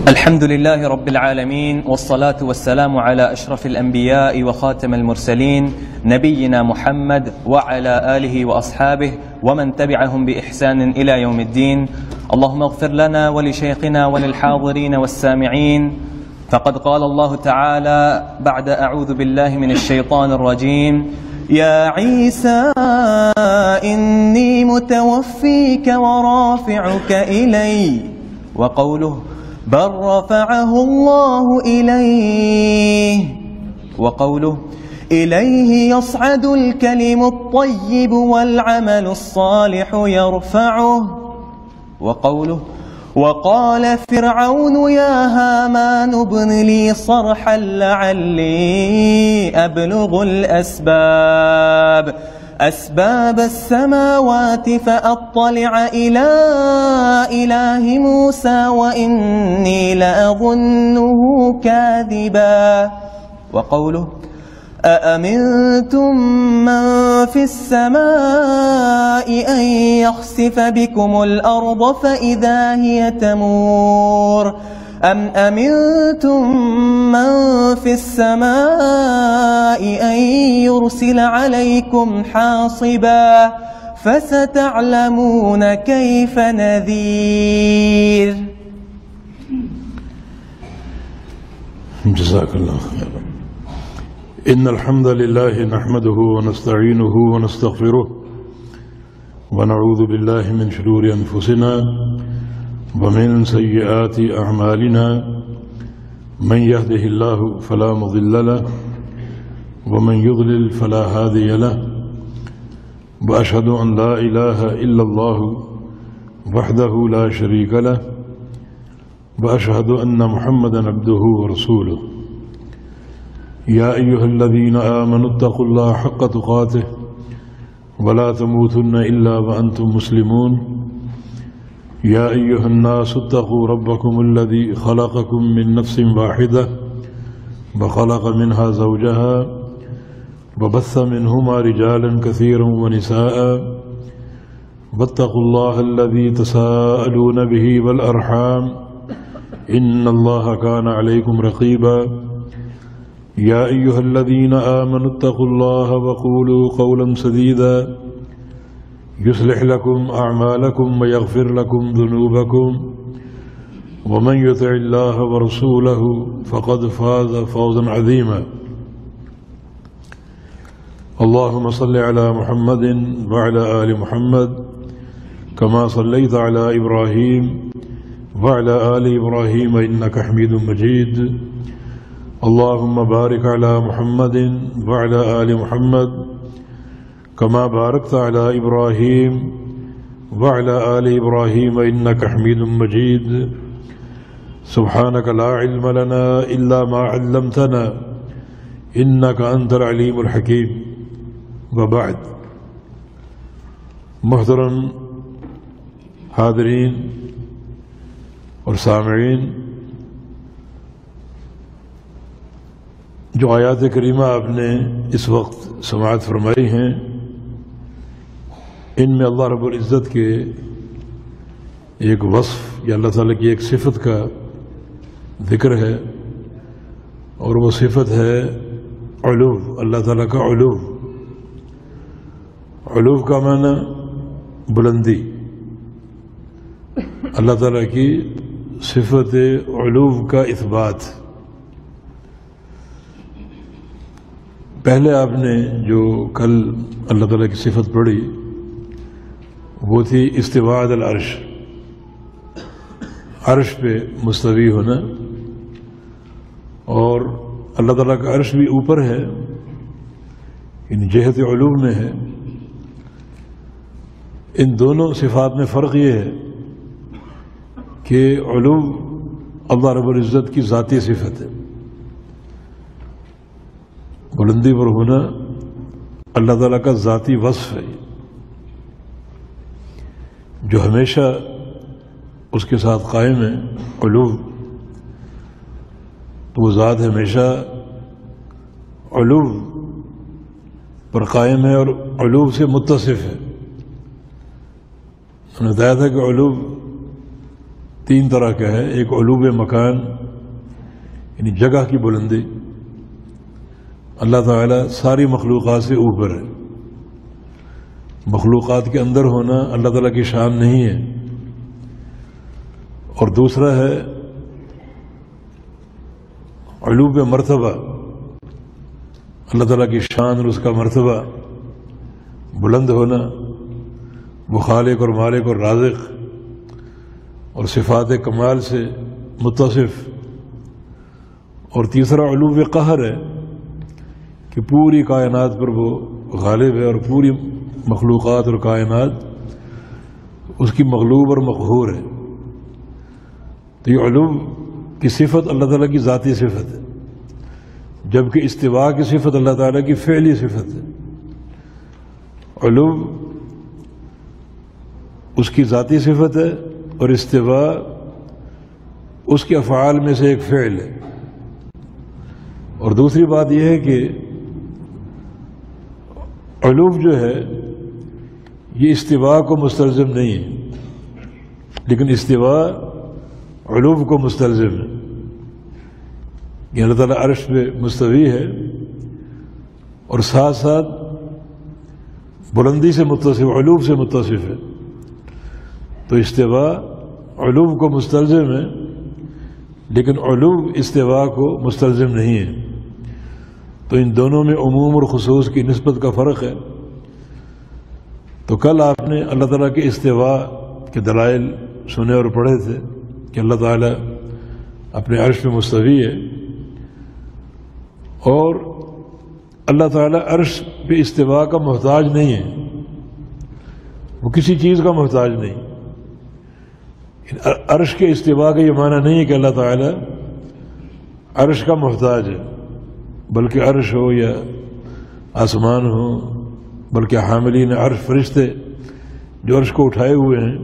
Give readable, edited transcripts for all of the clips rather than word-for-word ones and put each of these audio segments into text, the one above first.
الحمد لله رب العالمين، والصلاة والسلام على أشرف الأنبياء وخاتم المرسلين نبينا محمد وعلى آله وأصحابه ومن تبعهم بإحسان إلى يوم الدين. اللهم اغفر لنا ولشيخنا وللحاضرين والسامعين. فقد قال الله تعالى بعد أعوذ بالله من الشيطان الرجيم: يا عيسى إني متوفيك ورافعك إلي، وقوله بل رفعه الله إليه، وقوله إليه يصعد الكلم الطيب والعمل الصالح يرفعه، وقوله وقال فرعون يا هامان ابن لي صرحا لعلي أبلغ أسباب السماوات فأطلع إلى إله موسى وإني لأظنه كاذبا، وقوله أأمنتم من في السماء أن يخسف بكم الأرض فإذا هي تمور، أم أمنتم من في السماء أن يرسل عليكم حاصبا فستعلمون كيف نذير. جزاك الله خيرا. إن الحمد لله نحمده ونستعينه ونستغفره ونعوذ بالله من شرور أنفسنا ومن سيئات أعمالنا، من يهده الله فلا مضل له ومن يضلل فلا هادي له، وأشهد أن لا إله إلا الله وحده لا شريك له، وأشهد أن محمدا عبده ورسوله. يا أيها الذين آمنوا اتقوا الله حق تقاته ولا تموتن إلا وأنتم مسلمون. يا أيها الناس اتقوا ربكم الذي خلقكم من نفس واحدة وخلق منها زوجها وبث منهما رجالا كثيرا ونساء، واتقوا الله الذي تساءلون به والأرحام إن الله كان عليكم رقيبا. يا أيها الذين آمنوا اتقوا الله وقولوا قولا سديدا يصلح لكم أعمالكم ويغفر لكم ذنوبكم، ومن يطع الله ورسوله فقد فاز فوزا عظيما. اللهم صل على محمد وعلى آل محمد كما صليت على إبراهيم وعلى آل إبراهيم إنك حميد مجيد. اللهم بارك على محمد وعلى آل محمد كما باركت على إبراهيم وعلى آل إبراهيم إنك حميد مجيد. سبحانك لا علم لنا إلا ما علمتنا إنك أنت العليم الحكيم. وبعد. محترم حاضرین اور سامعین، جو آیات کریمہ آپ نے اس وقت سماعت فرمائی ہیں، ان میں اللہ رب العزت کے ایک وصف یا اللہ تعالیٰ کی ایک صفت کا ذکر ہے، اور وہ صفت ہے علو، اللہ تعالیٰ کا علو۔ علو کا معنی بلندی، اللہ تعالیٰ کی صفت علو کا اثبات۔ پہلے آپ نے جو کل اللہ تعالیٰ کی صفت پڑھی وہ تھی استواء علی العرش، عرش پہ مستوی ہونا، اور اللہ تعالیٰ کا عرش بھی اوپر ہے، یعنی جہت علو میں ہے۔ ان دونوں صفات میں فرق یہ ہے کہ علو اللہ رب العزت کی ذاتی صفت ہے، بلندی پر ہونا اللہ تعالیٰ کا ذاتی وصف ہے جو ہمیشہ اس کے ساتھ قائم ہے۔ علو تو وہ ذات ہمیشہ علو پر قائم ہے اور علو سے متصف ہے۔ انہوں نے بتایا تھا کہ علو تین طرح کا ہے. ایک علو مکان یعنی جگہ کی بلندی. اللہ تعالیٰ ساری مخلوقات سے اوپر ہے. مخلوقات کے اندر ہونا اللہ تعالیٰ کی شان نہیں ہے. اور دوسرا ہے علو مرتبہ. اللہ تعالیٰ کی شان اور اس کا مرتبہ بلند ہونا، وہ خالق اور مالک اور رازق اور صفات کمال سے متصف. اور تیسرا علو قہر ہے کہ پوری کائنات پر وہ غالب ہے اور پوری مخلوقات اور کائنات اس کی مغلوب اور مقہور ہے. تو یہ علو کی صفت اللہ تعالیٰ کی ذاتی صفت ہے، جبکہ استواء کی صفت اللہ تعالیٰ کی فعلی صفت ہے. علو اس کی ذاتی صفت ہے اور استواء اس کے افعال میں سے ایک فعل ہے. اور دوسری بات یہ ہے کہ علو جو ہے یہ استواء کو مستلزم نہیں ہے، لیکن استواء علو کو مستلزم ہے. یہ اللہ تعالیٰ عرش پہ مستوی ہے اور ساتھ ساتھ بلندی سے متصف، علو سے متصف ہے. تو استواء علو کو مستلزم ہے لیکن علو استواء کو مستلزم نہیں ہے. تو ان دونوں میں عموم اور خصوص کی نسبت کا فرق ہے. تو کل آپ نے اللہ تعالیٰ کے استواء کے دلائل سنے اور پڑھے تھے کہ اللہ تعالیٰ اپنے عرش پہ مستوی ہے، اور اللہ تعالیٰ عرش پہ استواء کا محتاج نہیں ہے، وہ کسی چیز کا محتاج نہیں. عرش کے استواء کا یہ معنی نہیں ہے کہ اللہ تعالیٰ عرش کا محتاج ہے، بلکہ عرش ہو یا آسمان ہو، بلکہ حاملین عرش فرشتے جو عرش کو اٹھائے ہوئے ہیں،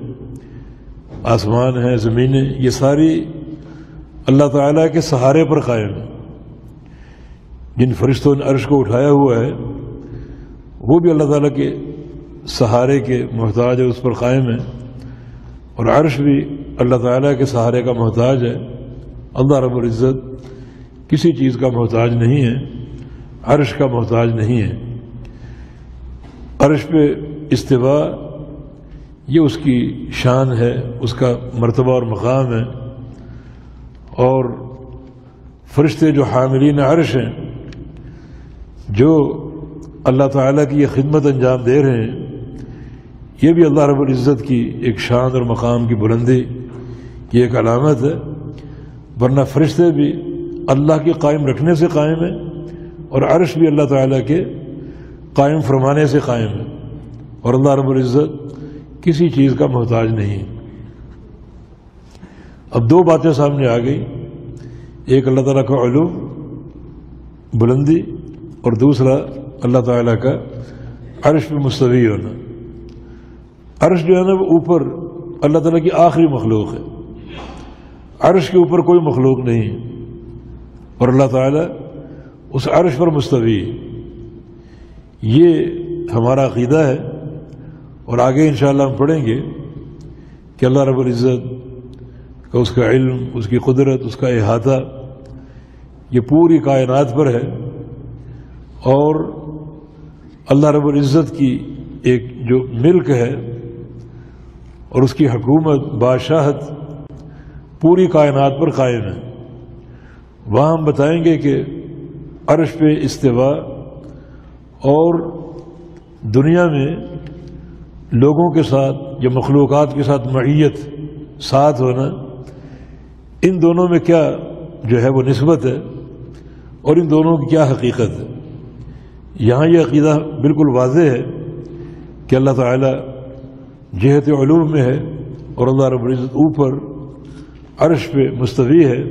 آسمان ہیں، زمینیں، یہ ساری اللہ تعالیٰ کے سہارے پر قائم ہیں. جن فرشتوں نے عرش کو اٹھایا ہوا ہے وہ بھی اللہ تعالیٰ کے سہارے کے محتاج ہے، اس پر قائم ہے. اور عرش بھی اللہ تعالیٰ کے سہارے کا محتاج ہے. اللہ رب العزت کسی چیز کا محتاج نہیں ہے، عرش کا محتاج نہیں ہے. عرش پہ استواء یہ اس کی شان ہے، اس کا مرتبہ اور مقام ہے. اور فرشتے جو حاملین عرش ہیں، جو اللہ تعالیٰ کی یہ خدمت انجام دے رہے ہیں، یہ بھی اللہ رب العزت کی ایک شان اور مقام کی بلندی کی ایک علامت ہے. ورنہ فرشتے بھی اللہ کے قائم رکھنے سے قائم ہیں اور عرش بھی اللہ تعالیٰ کے قائم فرمانے سے قائم ہے، اور اللہ رب العزت کسی چیز کا محتاج نہیں. اب دو باتیں سامنے آ گئی، ایک اللہ تعالیٰ کا علو بلندی اور دوسرا اللہ تعالیٰ کا عرش پہ مستوی ہونا. عرش جو ہے نا وہ اوپر اللہ تعالیٰ کی آخری مخلوق ہے، عرش کے اوپر کوئی مخلوق نہیں ہے، اور اللہ تعالیٰ اس عرش پر مستوی ہے. یہ ہمارا عقیدہ ہے، اور آگے انشاءاللہ ہم پڑھیں گے کہ اللہ رب العزت کا اس کا علم، اس کی قدرت، اس کا احاطہ یہ پوری کائنات پر ہے. اور اللہ رب العزت کی ایک جو ملک ہے اور اس کی حکومت، بادشاہت پوری کائنات پر قائم ہے. وہاں ہم بتائیں گے کہ عرش پہ استواء اور دنیا میں لوگوں کے ساتھ یا مخلوقات کے ساتھ معیت، ساتھ ہونا، ان دونوں میں کیا جو ہے وہ نسبت ہے اور ان دونوں کی کیا حقیقت ہے. یہاں یہ عقیدہ بالکل واضح ہے کہ اللہ تعالیٰ جہت علوم میں ہے اور اللہ رب العزت اوپر عرش پہ مستوی ہے.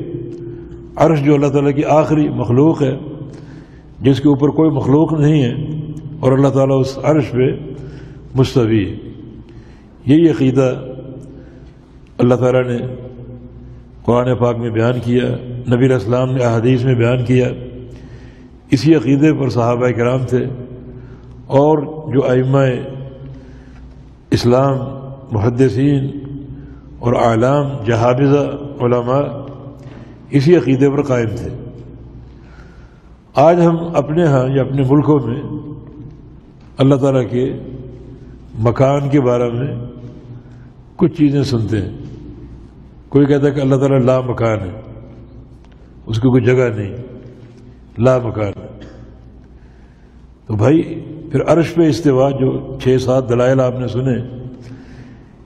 عرش جو اللہ تعالیٰ کی آخری مخلوق ہے، جس کے اوپر کوئی مخلوق نہیں ہے، اور اللہ تعالیٰ اس عرش پہ مستوی ہے. یہی عقیدہ اللہ تعالیٰ نے قرآن پاک میں بیان کیا، نبی علیہ السلام نے احادیث میں بیان کیا. اسی عقیدے پر صحابہ کرام تھے، اور جو ائمہ اسلام، محدثین اور اعلام جہابذہ علماء اسی عقیدے پر قائم تھے۔ آج ہم اپنے ہاں یا اپنے ملکوں میں اللہ تعالیٰ کے مکان کے بارے میں کچھ چیزیں سنتے ہیں۔ کوئی کہتا ہے کہ اللہ تعالیٰ لا مکان ہے، اس کی کوئی جگہ نہیں، لا مکان ہے۔ تو بھائی پھر عرش پہ استوا جو 6-7 دلائل آپ نے سنے،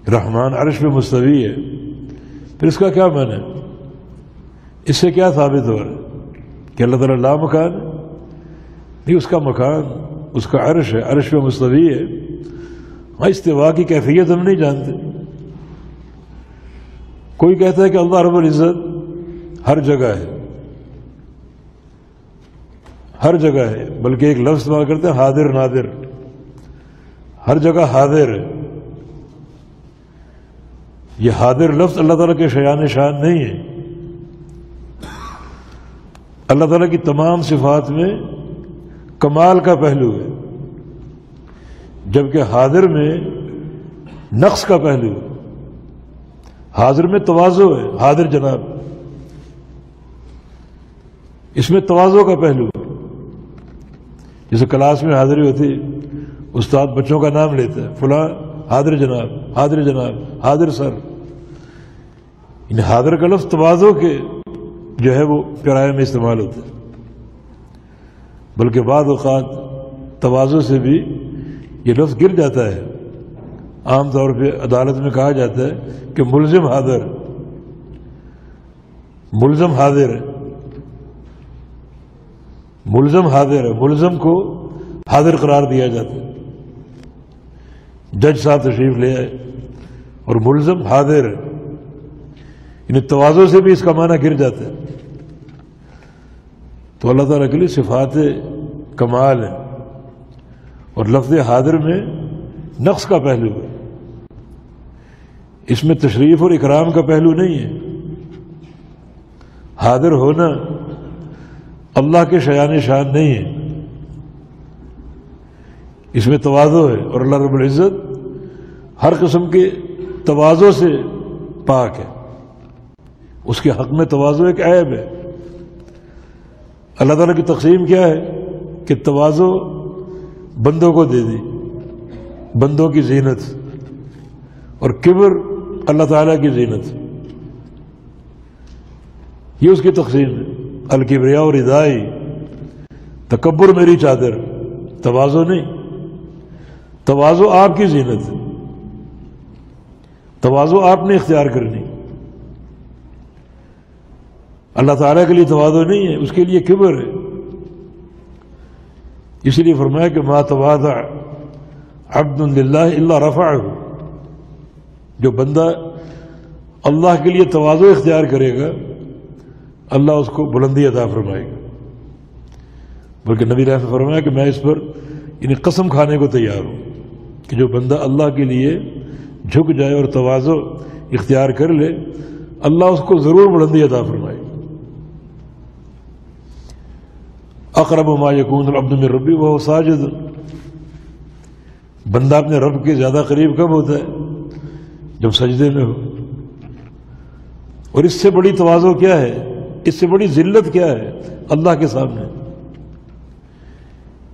رحمان عرش پہ مستوی ہے، پھر اس کا کیا معنی ہے؟ اس سے کیا ثابت ہو رہا ہے کہ اللہ تعالیٰ لا مکان ہے؟ نہیں، اس کا مکان، اس کا عرش ہے، عرش پہ مستوی ہے۔ ہاں، استوا کی کیفیت ہم نہیں جانتے۔ کوئی کہتا ہے کہ اللہ رب العزت ہر جگہ ہے، ہر جگہ ہے، بلکہ ایک لفظ استعمال کرتے ہیں حاضر ناظر، ہر جگہ حاضر ہے۔ یہ حاضر لفظ اللہ تعالیٰ کے شیان شان نہیں ہے۔ اللہ تعالیٰ کی تمام صفات میں کمال کا پہلو ہے، جبکہ حاضر میں نقص کا پہلو ہے۔ حاضر میں تواضع ہے، حاضر جناب، اس میں تواضع کا پہلو ہے۔ جیسے کلاس میں حاضری ہوتی، استاد بچوں کا نام لیتا ہے، فلاں حاضر جناب، حاضر جناب، حاضر سر۔ ان حاضر کا لفظ تواضع کے جو ہے وہ پیرائے میں استعمال ہوتا ہے، بلکہ بعض اوقات تواضع سے بھی یہ لفظ گر جاتا ہے۔ عام طور پہ عدالت میں کہا جاتا ہے کہ ملزم حاضر، ملزم حاضر ہے، ملزم حاضر ہے، ملزم کو حاضر قرار دیا جاتا ہے۔ جج صاحب تشریف لے آئے اور ملزم حاضر ہے، یعنی تواضع سے بھی اس کا معنی گر جاتا ہے۔ تو اللہ تعالیٰ کے لیے صفات کمال ہے، اور لفظ حاضر میں نقص کا پہلو ہے، اس میں تشریف اور اکرام کا پہلو نہیں ہے۔ حاضر ہونا اللہ کے شیان شان نہیں ہے، اس میں تواضع ہے، اور اللہ رب العزت ہر قسم کے تواضع سے پاک ہے۔ اس کے حق میں تواضع ایک عیب ہے۔ اللہ تعالیٰ کی تقسیم کیا ہے کہ تواضع بندوں کو دے دی، بندوں کی زینت، اور کبر اللہ تعالیٰ کی زینت، یہ اس کی تقسیم ہے۔ الکبریاء ردائی، تکبر میری چادر، تواضع نہیں، تواضع آپ کی زینت ہے، تواضع آپ نے اختیار کرنی۔ اللہ تعالیٰ کے لیے تواضع نہیں ہے، اس کے لیے کبر ہے۔ اس لیے فرمایا کہ ما تواضع عبد للہ الا رفعہ، جو بندہ اللہ کے لیے تواضع اختیار کرے گا اللہ اس کو بلندی عطا فرمائے گا۔ بلکہ نبی علیہ السلام نے فرمایا کہ میں اس پر یعنی قسم کھانے کو تیار ہوں کہ جو بندہ اللہ کے لیے جھک جائے اور تواضع اختیار کر لے، اللہ اس کو ضرور بلندی عطا فرمائے گا۔ اقرب ما یکون العبد من ربہ وہو ساجد، بندہ اپنے رب کے زیادہ قریب کب ہوتا ہے؟ جب سجدے میں ہو۔ اور اس سے بڑی تواضع کیا ہے، اس سے بڑی ذلت کیا ہے اللہ کے سامنے،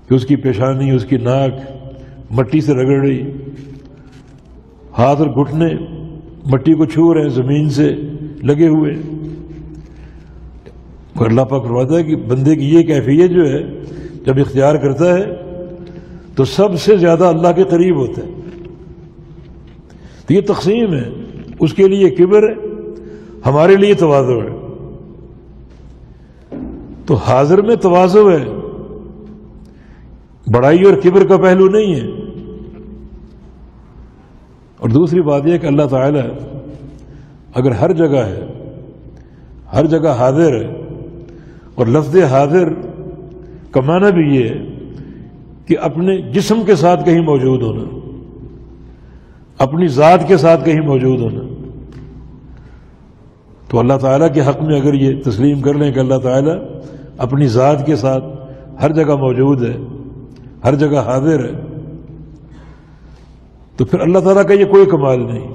کہ اس کی پیشانی، اس کی ناک مٹی سے رگڑ رہی، ہاتھ اور گھٹنے مٹی کو چھو رہے ہیں، زمین سے لگے ہوئے۔ اور اللہ پاک فرماتا ہے کہ بندے کی یہ کیفیت جو ہے جب اختیار کرتا ہے تو سب سے زیادہ اللہ کے قریب ہوتا ہے۔ تو یہ تقسیم ہے، اس کے لیے کبر ہے، ہمارے لیے تواضع ہے۔ تو حاضر میں تواضع ہے، بڑائی اور کبر کا پہلو نہیں ہے۔ اور دوسری بات یہ کہ اللہ تعالی اگر ہر جگہ ہے، ہر جگہ حاضر ہے، اور لفظ حاضر کا معنی بھی یہ ہے کہ اپنے جسم کے ساتھ کہیں موجود ہونا، اپنی ذات کے ساتھ کہیں موجود ہونا۔ تو اللہ تعالیٰ کے حق میں اگر یہ تسلیم کر لیں کہ اللہ تعالیٰ اپنی ذات کے ساتھ ہر جگہ موجود ہے، ہر جگہ حاضر ہے، تو پھر اللہ تعالیٰ کا یہ کوئی کمال نہیں۔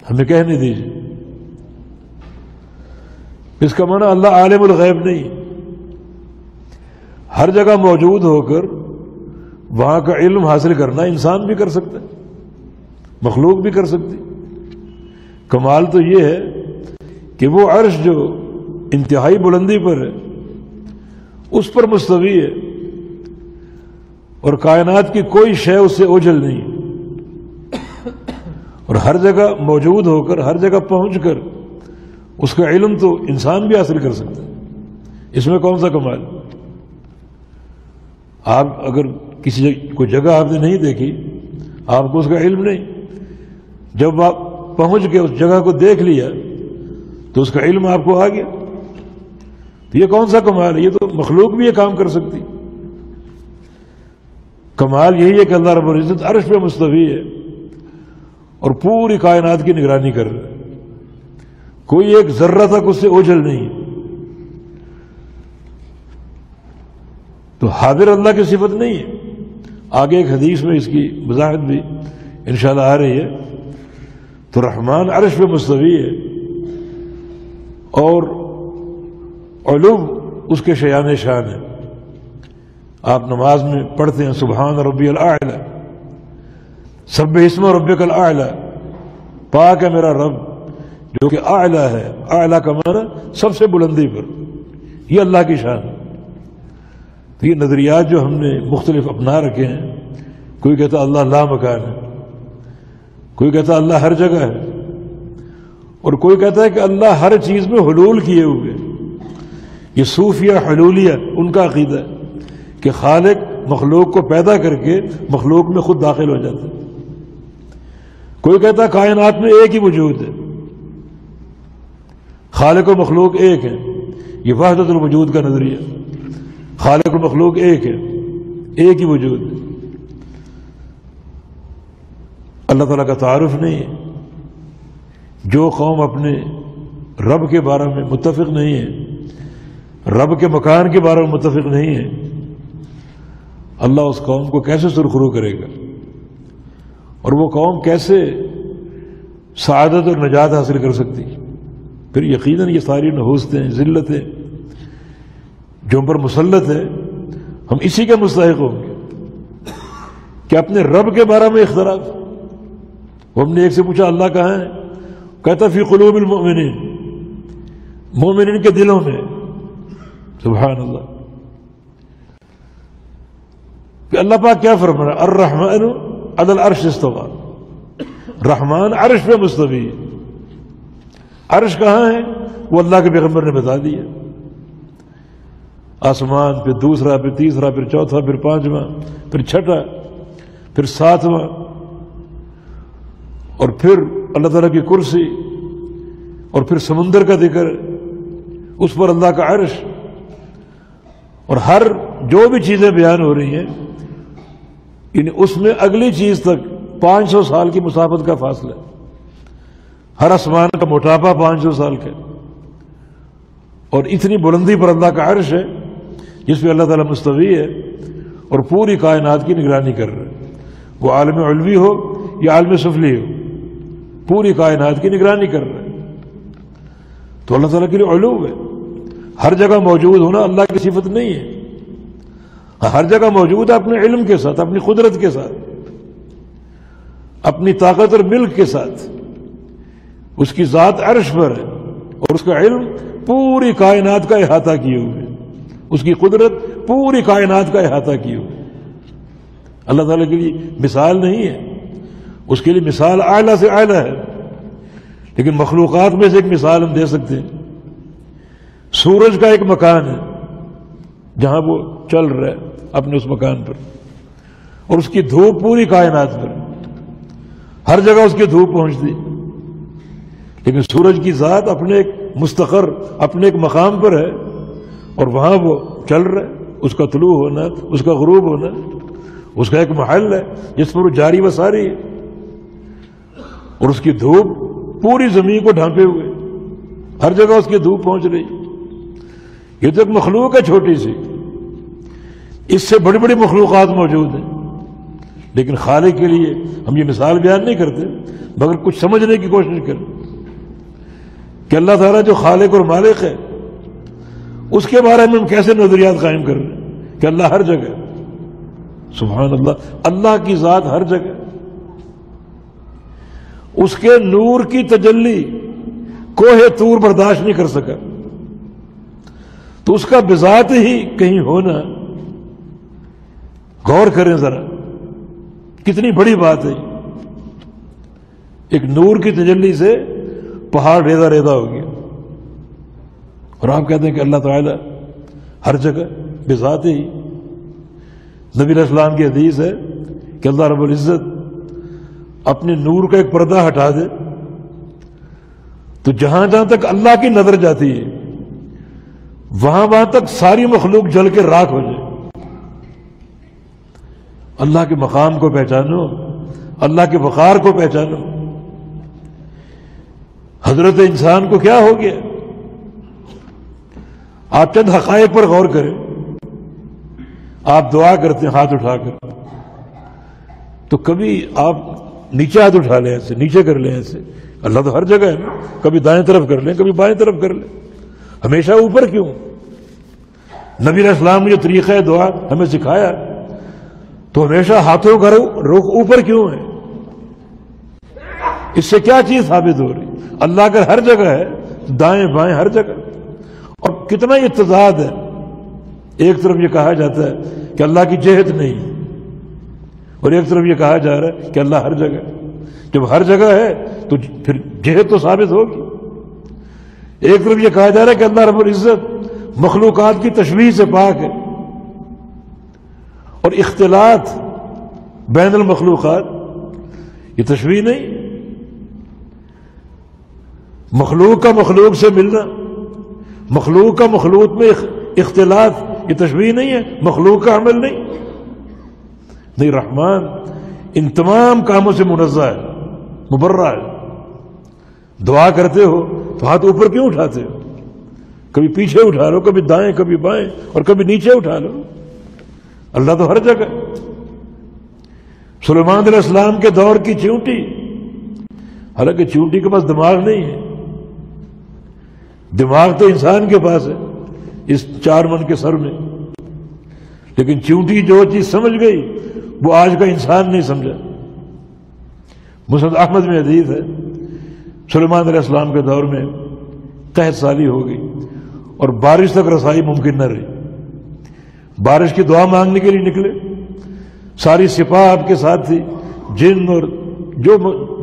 ہمیں کہنے دیجیے. اس کا معنی اللہ عالم الغیب نہیں، ہر جگہ موجود ہو کر وہاں کا علم حاصل کرنا انسان بھی کر سکتا ہے، مخلوق بھی کر سکتی. کمال تو یہ ہے کہ وہ عرش جو انتہائی بلندی پر ہے اس پر مستوی ہے، اور کائنات کی کوئی شے اس سے اوجھل نہیں، اور ہر جگہ موجود ہو کر ہر جگہ پہنچ کر اس کا علم تو انسان بھی حاصل کر سکتا ہے. اس میں کون سا کمال؟ آپ اگر کسی کوئی جگہ آپ نے نہیں دیکھی، آپ کو اس کا علم نہیں، جب آپ پہنچ کے اس جگہ کو دیکھ لیا تو اس کا علم آپ کو آ گیا. تو یہ کون سا کمال ہے؟ یہ تو مخلوق بھی یہ کام کر سکتی. کمال یہی ہے کہ اللہ رب العزت عرش پہ مستوی ہے اور پوری کائنات کی نگرانی کر رہا ہے، کوئی ایک ذرہ تک اس سے اوجھل نہیں. تو حاضر اللہ کی صفت نہیں ہے. آگے ایک حدیث میں اس کی وضاحت بھی انشاءاللہ آ رہی ہے. تو رحمان عرش پہ مستوی ہے اور علو اس کے شیان شان ہے. آپ نماز میں پڑھتے ہیں سبحان ربی الاعلی، سبح اسم ربک الاعلی، پاک ہے میرا رب جو کہ اعلی ہے. اعلی کا معنی سب سے بلندی پر، یہ اللہ کی شان ہے. تو یہ نظریات جو ہم نے مختلف اپنا رکھے ہیں، کوئی کہتا اللہ لا مکان ہے، کوئی کہتا اللہ ہر جگہ ہے، اور کوئی کہتا ہے کہ اللہ ہر چیز میں حلول کیے ہوئے. یہ صوفیہ حلولیہ ان کا عقیدہ ہے کہ خالق مخلوق کو پیدا کر کے مخلوق میں خود داخل ہو جاتا ہے. کوئی کہتا ہے کائنات میں ایک ہی وجود ہے، خالق و مخلوق ایک ہے. یہ وحدت الوجود کا نظریہ، خالق و مخلوق ایک ہے، ایک ہی وجود ہے. اللہ تعالیٰ کا تعارف نہیں ہے. جو قوم اپنے رب کے بارے میں متفق نہیں ہے، رب کے مکان کے بارے میں متفق نہیں ہے، اللہ اس قوم کو کیسے سرخرو کرے گا، اور وہ قوم کیسے سعادت اور نجات حاصل کر سکتی. پھر یقیناً یہ ساری نحوستیں، ذلتیں جو ہم پر مسلط ہے، ہم اسی کے مستحق ہوں گے کہ اپنے رب کے بارے میں اختلاف. ہم نے ایک سے پوچھا اللہ کہاں ہے؟ کہتا فی قلوب المؤمنین، مومنین کے دلوں میں. سبحان اللہ. کہ اللہ پاک کیا فرمانا؟ الرحمن علی العرش استویٰ، رحمان عرش پہ مستوی ہے. عرش کہاں ہے؟ وہ اللہ کے پیغمبر نے بتا دیا. آسمان، پھر دوسرا، پھر تیسرا، پھر چوتھا، پھر پانچواں، پھر چھٹا، پھر ساتواں، اور پھر اللہ تعالیٰ کی کرسی، اور پھر سمندر کا ذکر، اس پر اللہ کا عرش، اور ہر جو بھی چیزیں بیان ہو رہی ہیں یعنی اس میں اگلی چیز تک 500 سال کی مسافت کا فاصلہ. ہر آسمان کا موٹاپا 500 سال کا، اور اتنی بلندی پر اللہ کا عرش ہے جس پہ اللہ تعالیٰ مستوی ہے اور پوری کائنات کی نگرانی کر رہا ہے. وہ عالم علوی ہو یا عالم سفلی ہو، پوری کائنات کی نگرانی کر رہا ہے. تو اللہ تعالیٰ کے لیے علو ہے. ہر جگہ موجود ہونا اللہ کی صفت نہیں ہے. ہر جگہ موجود ہے اپنے علم کے ساتھ، اپنی قدرت کے ساتھ، اپنی طاقت اور ملک کے ساتھ. اس کی ذات عرش پر ہے اور اس کا علم پوری کائنات کا احاطہ کیے ہوئے، اس کی قدرت پوری کائنات کا احاطہ کیے ہوئے. اللہ تعالیٰ کے لیے مثال نہیں ہے، اس کے لیے مثال اعلیٰ سے اعلیٰ ہے. لیکن مخلوقات میں سے ایک مثال ہم دے سکتے ہیں. سورج کا ایک مکان ہے جہاں وہ چل رہا ہے اپنے اس مکان پر، اور اس کی دھوپ پوری کائنات پر، ہر جگہ اس کی دھوپ پہنچتی. لیکن سورج کی ذات اپنے ایک مستقر، اپنے ایک مقام پر ہے، اور وہاں وہ چل رہا ہے. اس کا طلوع ہونا، اس کا غروب ہونا، اس کا ایک محل ہے جس پر وہ جاری و ساری ہے، اور اس کی دھوپ پوری زمین کو ڈھانپے ہوئے، ہر جگہ اس کی دھوپ پہنچ رہی. یہ تو ایک مخلوق ہے چھوٹی سی، اس سے بڑی بڑی مخلوقات موجود ہیں، لیکن خالق کے لیے ہم یہ مثال بیان نہیں کرتے مگر کچھ سمجھنے کی کوشش کریں کہ اللہ تعالیٰ جو خالق اور مالک ہے اس کے بارے میں ہم کیسے نظریات قائم کر رہے ہیں کہ اللہ ہر جگہ. سبحان اللہ، اللہ کی ذات ہر جگہ. اس کے نور کی تجلی کوہ طور برداشت نہیں کر سکا، تو اس کا بذات ہی کہیں ہونا، غور کریں ذرا کتنی بڑی بات ہے. ایک نور کی تجلی سے پہاڑ ریزہ ریزہ ہو گیا، اور آپ کہتے ہیں کہ اللہ تعالیٰ ہر جگہ بذات ہی. نبی علیہ السلام کی حدیث ہے کہ اللہ رب العزت اپنے نور کا ایک پردہ ہٹا دے تو جہاں جہاں تک اللہ کی نظر جاتی ہے وہاں تک ساری مخلوق جل کے راکھ ہو جائے. اللہ کے مقام کو پہچانو، اللہ کے وقار کو پہچانو. حضرت انسان کو کیا ہو گیا؟ آپ چند حقائق پر غور کریں. آپ دعا کرتے ہیں ہاتھ اٹھا کر، تو کبھی آپ نیچے ہاتھ اٹھا لیں، ایسے نیچے کر لیں، ایسے. اللہ تو ہر جگہ ہے نا، کبھی دائیں طرف کر لیں کبھی بائیں طرف کر لیں. ہمیشہ اوپر کیوں؟ نبی علیہ السلام نے جو طریقہ دعا ہمیں سکھایا تو ہمیشہ ہاتھوں کا رخ اوپر کیوں ہے؟ اس سے کیا چیز ثابت ہو رہی؟ اللہ اگر ہر جگہ ہے دائیں بائیں ہر جگہ. اور کتنا اتضاد ہے. ایک طرف یہ کہا جاتا ہے کہ اللہ کی جہت نہیں، اور ایک طرف یہ کہا جا رہا ہے کہ اللہ ہر جگہ. جب ہر جگہ ہے تو پھر جہت تو ثابت ہوگی. ایک طرف یہ کہا جا رہا ہے کہ اللہ رب العزت مخلوقات کی تشبیہ سے پاک ہے، اور اختلاط بین المخلوقات یہ تشبیہ نہیں. مخلوق کا مخلوق سے ملنا، مخلوق کا مخلوق میں اختلاط یہ تشبیہ نہیں ہے، مخلوق کا عمل نہیں. رحمان ان تمام کاموں سے منزہ ہے، مبرہ ہے. دعا کرتے ہو تو ہاتھ اوپر کیوں اٹھاتے ہو؟ کبھی پیچھے اٹھا لو، کبھی دائیں کبھی بائیں، اور کبھی نیچے اٹھا لو. اللہ تو ہر جگہ. سلیمان علیہ السلام کے دور کی چیونٹی، حالانکہ چیونٹی کے پاس دماغ نہیں ہے، دماغ تو انسان کے پاس ہے اس 4 من کے سر میں، لیکن چیونٹی جو چیز سمجھ گئی وہ آج کا انسان نہیں سمجھا. مسند احمد میں حدیث ہے سلیمان علیہ السلام کے دور میں قحط سالی ہو گئی اور بارش تک رسائی ممکن نہ رہی. بارش کی دعا مانگنے کے لیے نکلے، ساری سپاہ آپ کے ساتھ تھی، جن اور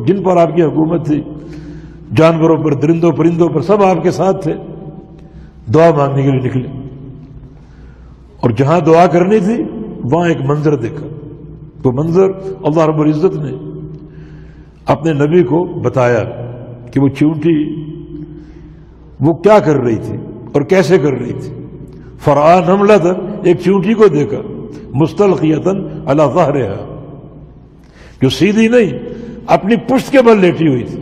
جن پر آپ کی حکومت تھی، جانوروں پر، درندوں پرندوں پر، سب آپ کے ساتھ تھے. دعا مانگنے کے لیے نکلے اور جہاں دعا کرنی تھی وہاں ایک منظر دیکھا. وہ منظر اللہ رب العزت نے اپنے نبی کو بتایا کہ وہ چیونٹی وہ کیا کر رہی تھی اور کیسے کر رہی تھی. فرآ نملۃ، ایک چیونٹی کو دیکھا، مستلقیۃ علی ظہرہا، جو سیدھی نہیں اپنی پشت کے بل لیٹی ہوئی تھی.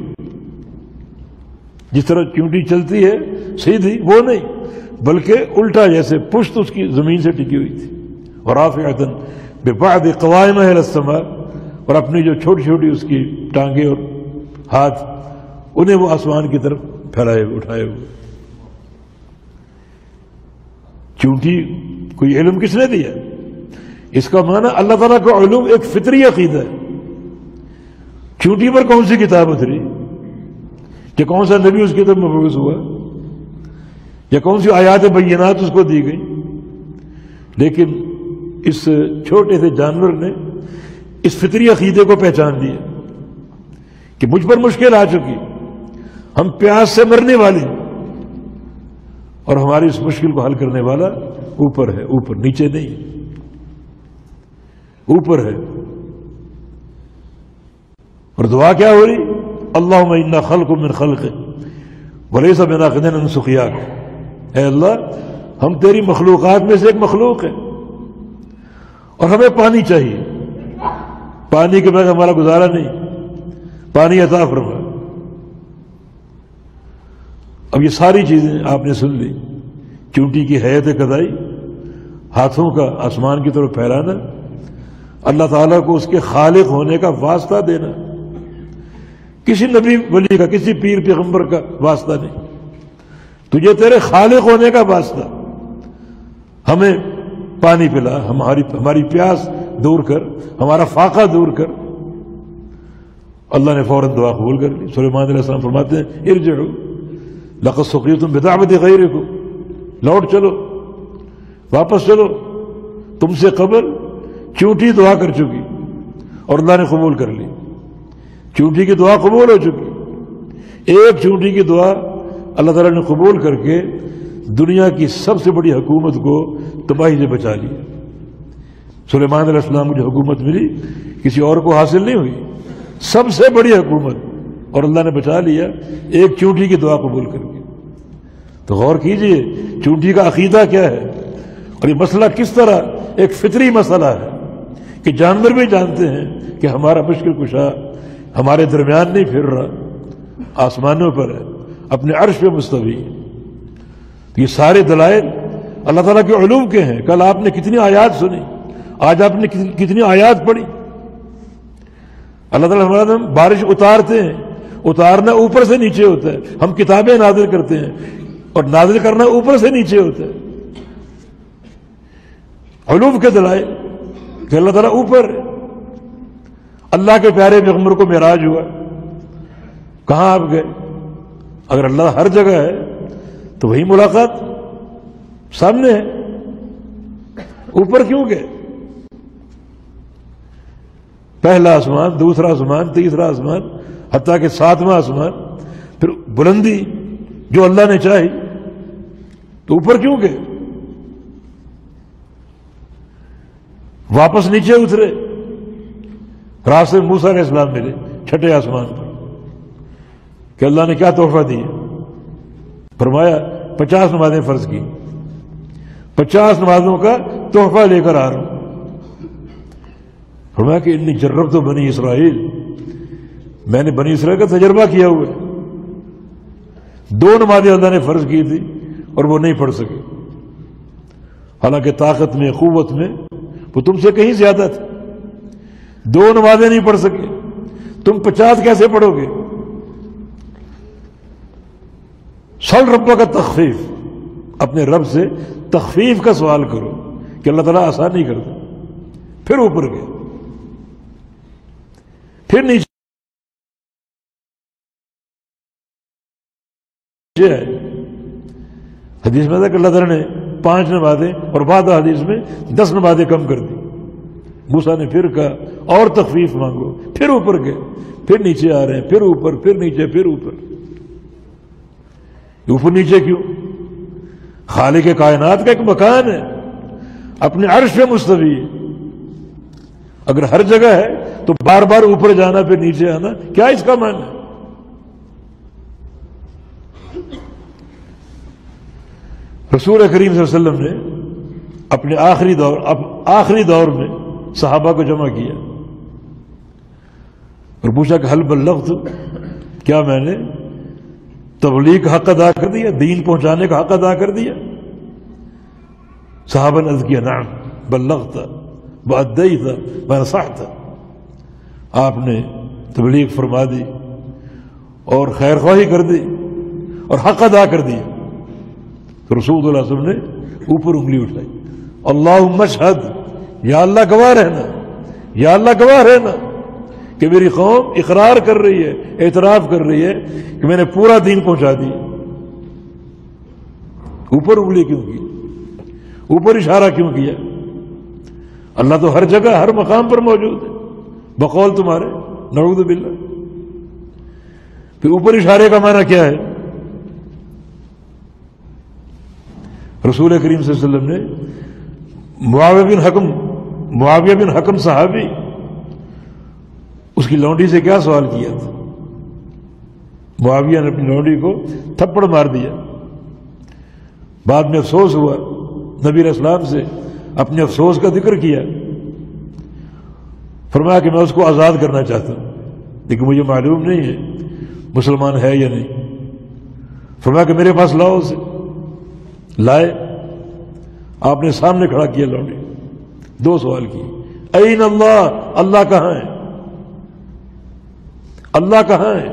جس طرح چیونٹی چلتی ہے سیدھی، وہ نہیں بلکہ الٹا، جیسے پشت اس کی زمین سے ٹکی ہوئی تھی. ورافعۃ ببعض قوائمہا الی السماء، اور اپنی جو چھوٹی چھوٹی اس کی ٹانگیں اور ہاتھ انہیں وہ آسمان کی طرف پھیلائے اٹھائے ہوئے. چونٹی کوئی علم کس نے دیا؟ اس کا معنی اللہ تعالیٰ کا علوم ایک فطری عقیدہ ہے. چونٹی پر کون سی کتاب اتری، کہ کون سا نبی اس کی طرف مبعوث ہوا، یا کون سی آیات بینات اس کو دی گئی؟ لیکن اس چھوٹے سے جانور نے اس فطری عقیدے کو پہچان لیا کہ مجھ پر مشکل آ چکی، ہم پیاس سے مرنے والے، اور ہماری اس مشکل کو حل کرنے والا اوپر ہے، اوپر، نیچے نہیں، اوپر ہے. اور دعا کیا ہو رہی؟ اللہم انا خلق من خلقک ولیس بناقض عن سقیاک. اے اللہ ہم تیری مخلوقات میں سے ایک مخلوق ہے اور ہمیں پانی چاہیے، پانی کے بغیر ہمارا گزارا نہیں، پانی عطا فرما. اب یہ ساری چیزیں آپ نے سن لی. چونٹی کی حیت قضائی، ہاتھوں کا آسمان کی طرف پھیلانا، اللہ تعالیٰ کو اس کے خالق ہونے کا واسطہ دینا، کسی نبی ولی کا، کسی پیر پیغمبر کا واسطہ نہیں، تجھے تیرے خالق ہونے کا واسطہ۔ ہمیں پانی پلا، ہماری پیاس دور کر، ہمارا فاقہ دور کر۔ اللہ نے فوراً دعا قبول کر لی۔ سلیمان علیہ السلام فرماتے ہیں ارجعوا لقد سقیتم بدعوۃ غیرکم، لوٹ چلو، واپس چلو، تم سے قبل چونٹی دعا کر چکی اور اللہ نے قبول کر لی، چونٹی کی دعا قبول ہو چکی۔ ایک چونٹی کی دعا اللہ تعالیٰ نے قبول کر کے دنیا کی سب سے بڑی حکومت کو تباہی سے بچا لی۔ سلیمان علیہ السلام کو جو حکومت ملی کسی اور کو حاصل نہیں ہوئی، سب سے بڑی حکومت، اور اللہ نے بچا لیا ایک چونٹی کی دعا قبول کر کے۔ تو غور کیجئے چونٹی کا عقیدہ کیا ہے، اور یہ مسئلہ کس طرح ایک فطری مسئلہ ہے کہ جانور بھی جانتے ہیں کہ ہمارا مشکل کشا ہمارے درمیان نہیں پھر رہا، آسمانوں پر ہے، اپنے عرش پہ مستوی ہے۔ یہ سارے دلائل اللہ تعالیٰ کے علوم کے ہیں۔ کل آپ نے کتنی آیات سنی، آج آپ نے کتنی آیات پڑھی۔ اللہ تعالیٰ ہمارے بارش اتارتے ہیں، اتارنا اوپر سے نیچے ہوتا ہے، ہم کتابیں نازل کرتے ہیں اور نازل کرنا اوپر سے نیچے ہوتا ہے۔ علوم کے دلائل کہ اللہ تعالیٰ اوپر ہے۔ اللہ کے پیارے پیغمبر کو معراج ہوا، کہاں آپ گئے؟ اگر اللہ ہر جگہ ہے تو وہی ملاقات سامنے ہے، اوپر کیوں گئے؟ پہلا آسمان، دوسرا آسمان، تیسرا آسمان، حتیٰ کہ ساتواں آسمان، پھر بلندی جو اللہ نے چاہی، تو اوپر کیوں گئے؟ واپس نیچے اترے، راستے میں موسیٰ علیہ السلام ملے چھٹے آسمان پر کہ اللہ نے کیا تحفہ دیا؟ فرمایا 50 نمازیں فرض کی، 50 نمازوں کا تحفہ لے کر آ رہا ہوں۔ فرمایا کہ انی جربت بنی اسرائیل، میں نے بنی اسرائیل کا تجربہ کیا ہوا ہے۔ 2 نمازیں اللہ نے فرض کی تھی اور وہ نہیں پڑھ سکے، حالانکہ طاقت میں، قوت میں وہ تم سے کہیں زیادہ تھے۔ 2 نمازیں نہیں پڑھ سکے، تم 50 کیسے پڑھو گے؟ سل ربہ کا تخفیف، اپنے رب سے تخفیف کا سوال کرو کہ اللہ تعالیٰ آسان نہیں کرتا۔ پھر اوپر گئے، پھر نیچے آئے۔ حدیث میں تھا کہ اللہ تعالیٰ نے 5 نمازیں اور بعد حدیث میں 10 نمازیں کم کر دی۔ موسیٰ نے پھر کہا اور تخفیف مانگو، پھر اوپر گئے، پھر نیچے آ رہے ہیں، پھر اوپر، پھر نیچے، پھر اوپر۔ اوپر نیچے کیوں؟ خالق کائنات کا ایک مکان ہے، اپنے عرش پہ مستوی ہے۔ اگر ہر جگہ ہے تو بار بار اوپر جانا پھر نیچے آنا، کیا اس کا معنی ہے؟ رسول کریم صلی اللہ علیہ وسلم نے اپنے آخری دور میں صحابہ کو جمع کیا اور پوچھا کہ حل بلغت، کیا میں نے تبلیغ کا حق ادا کر دیا، دین پہنچانے کا حق ادا کر دیا؟ صحابہ نے عرض کیا نعم بلغت وادیت ونصحت، آپ نے تبلیغ فرما دی اور خیر خواہی کر دی اور حق ادا کر دیا۔ تو رسول اللہ صلی اللہ علیہ وسلم نے اوپر انگلی اٹھائی، اللہم اشہد، یا اللہ گواہ رہنا، یا اللہ گواہ رہنا کہ میری قوم اقرار کر رہی ہے، اعتراف کر رہی ہے کہ میں نے پورا دین پہنچا دیا۔ اوپر انگلی کیوں کی؟ اوپر اشارہ کیوں کیا؟ اللہ تو ہر جگہ ہر مقام پر موجود ہے بقول تمہارے، نعوذ باللہ۔ پھر اوپر اشارے کا معنی کیا ہے؟ رسول کریم صلی اللہ علیہ وسلم نے معاویہ بن حکم صحابی، اس کی لونڈی سے کیا سوال کیا تھا؟ معاویہ نے اپنی لونڈی کو تھپڑ مار دیا، بعد میں افسوس ہوا، نبی علیہ السلام سے اپنے افسوس کا ذکر کیا، فرمایا کہ میں اس کو آزاد کرنا چاہتا ہوں لیکن مجھے معلوم نہیں ہے مسلمان ہے یا نہیں۔ فرمایا کہ میرے پاس لاؤ اسے، لائے، آپ نے سامنے کھڑا کیا لونڈی، 2 سوال کیے، این اللہ، اللہ کہاں ہے؟ اللہ کہاں ہے؟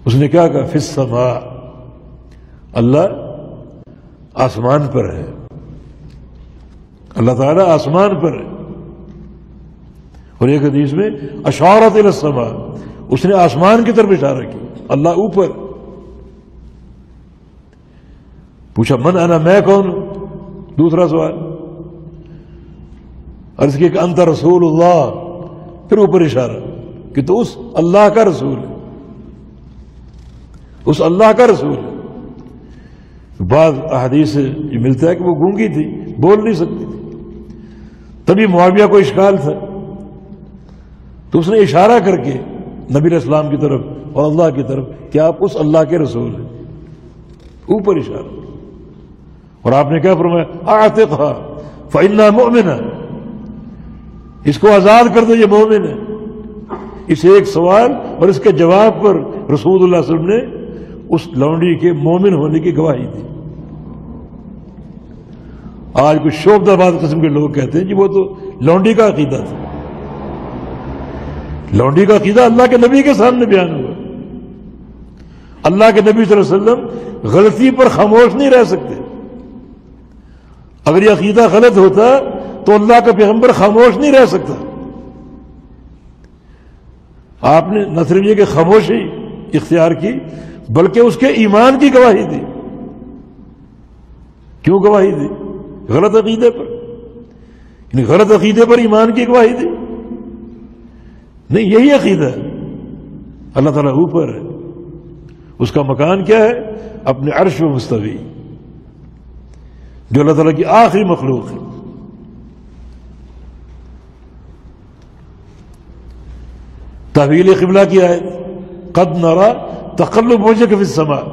اس نے کیا کہا؟ فی السماء، اللہ آسمان پر ہے، اللہ تعالیٰ آسمان پر ہے۔ اور ایک حدیث میں اشارت الی السماء، اس نے آسمان کی طرف اشارہ کیا، اللہ اوپر۔ پوچھا من انا، میں کون ہوں؟ دوسرا سوال عرض کیا کہ انت رسول اللہ، پھر اوپر اشارہ کہ تو اس اللہ کا رسول ہے، اس اللہ کا رسول ہے۔ بعض احادیث سے یہ ملتا ہے کہ وہ گونگی تھی، بول نہیں سکتی تھی، تبھی معاویہ کو اشکال تھا، تو اس نے اشارہ کر کے نبی علیہ السلام کی طرف اور اللہ کی طرف کہ آپ اس اللہ کے رسول ہیں، اوپر اشارہ۔ اور آپ نے کیا فرمایا؟ اعتقھا فإنھا مؤمنہ، اس کو آزاد کر دو، یہ مومن ہے۔ اس ایک سوال اور اس کے جواب پر رسول اللہ صلی اللہ علیہ وسلم نے اس لونڈی کے مومن ہونے کی گواہی دی۔ آج کچھ شعبدہ باز قسم کے لوگ کہتے ہیں جی وہ تو لونڈی کا عقیدہ تھا۔ لونڈی کا عقیدہ اللہ کے نبی کے سامنے بیان ہوا۔ اللہ کے نبی صلی اللہ علیہ وسلم غلطی پر خاموش نہیں رہ سکتے۔ اگر یہ عقیدہ غلط ہوتا تو اللہ کا پیغمبر خاموش نہیں رہ سکتا۔ آپ نے نہ صرف یہ کہ خاموشی اختیار کی بلکہ اس کے ایمان کی گواہی دی۔ کیوں گواہی دی؟ غلط عقیدے پر، یعنی غلط عقیدے پر ایمان کی گواہی دی؟ نہیں، یہی عقیدہ ہے۔ اللہ تعالیٰ اوپر ہے، اس کا مکان کیا ہے؟ اپنے عرش و مستوی، جو اللہ تعالیٰ کی آخری مخلوق ہے۔ تحویل قبلہ کی آیت قد نرى تقلب وجهك في السماء،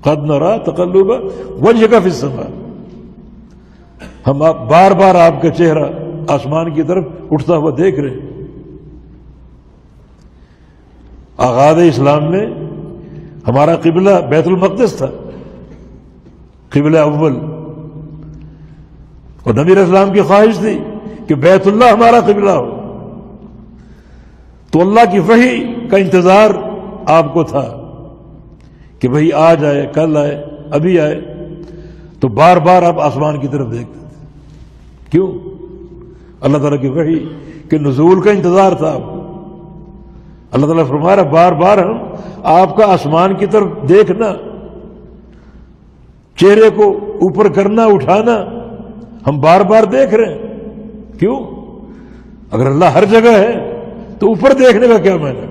قد نرى تقلب وجهك في السماء، ہم بار بار آپ کا چہرہ آسمان کی طرف اٹھتا ہوا دیکھ رہے ہیں۔ آغاز اسلام میں ہمارا قبلہ بیت المقدس تھا، قبلہ اول، اور نبی علیہ السلام کی خواہش تھی کہ بیت اللہ ہمارا قبلہ ہو، تو اللہ کی وحی کا انتظار آپ کو تھا کہ وہی آج آئے، کل آئے، ابھی آئے، تو بار بار آپ آسمان کی طرف دیکھتے تھے۔ کیوں؟ اللہ تعالیٰ کی وحی کے نزول کا انتظار تھا آپ کو۔ اللہ تعالیٰ فرما رہا بار بار ہم آپ کا آسمان کی طرف دیکھنا، چہرے کو اوپر کرنا، اٹھانا، ہم بار بار دیکھ رہے ہیں۔ کیوں؟ اگر اللہ ہر جگہ ہے تو اوپر دیکھنے کا کیا معنی؟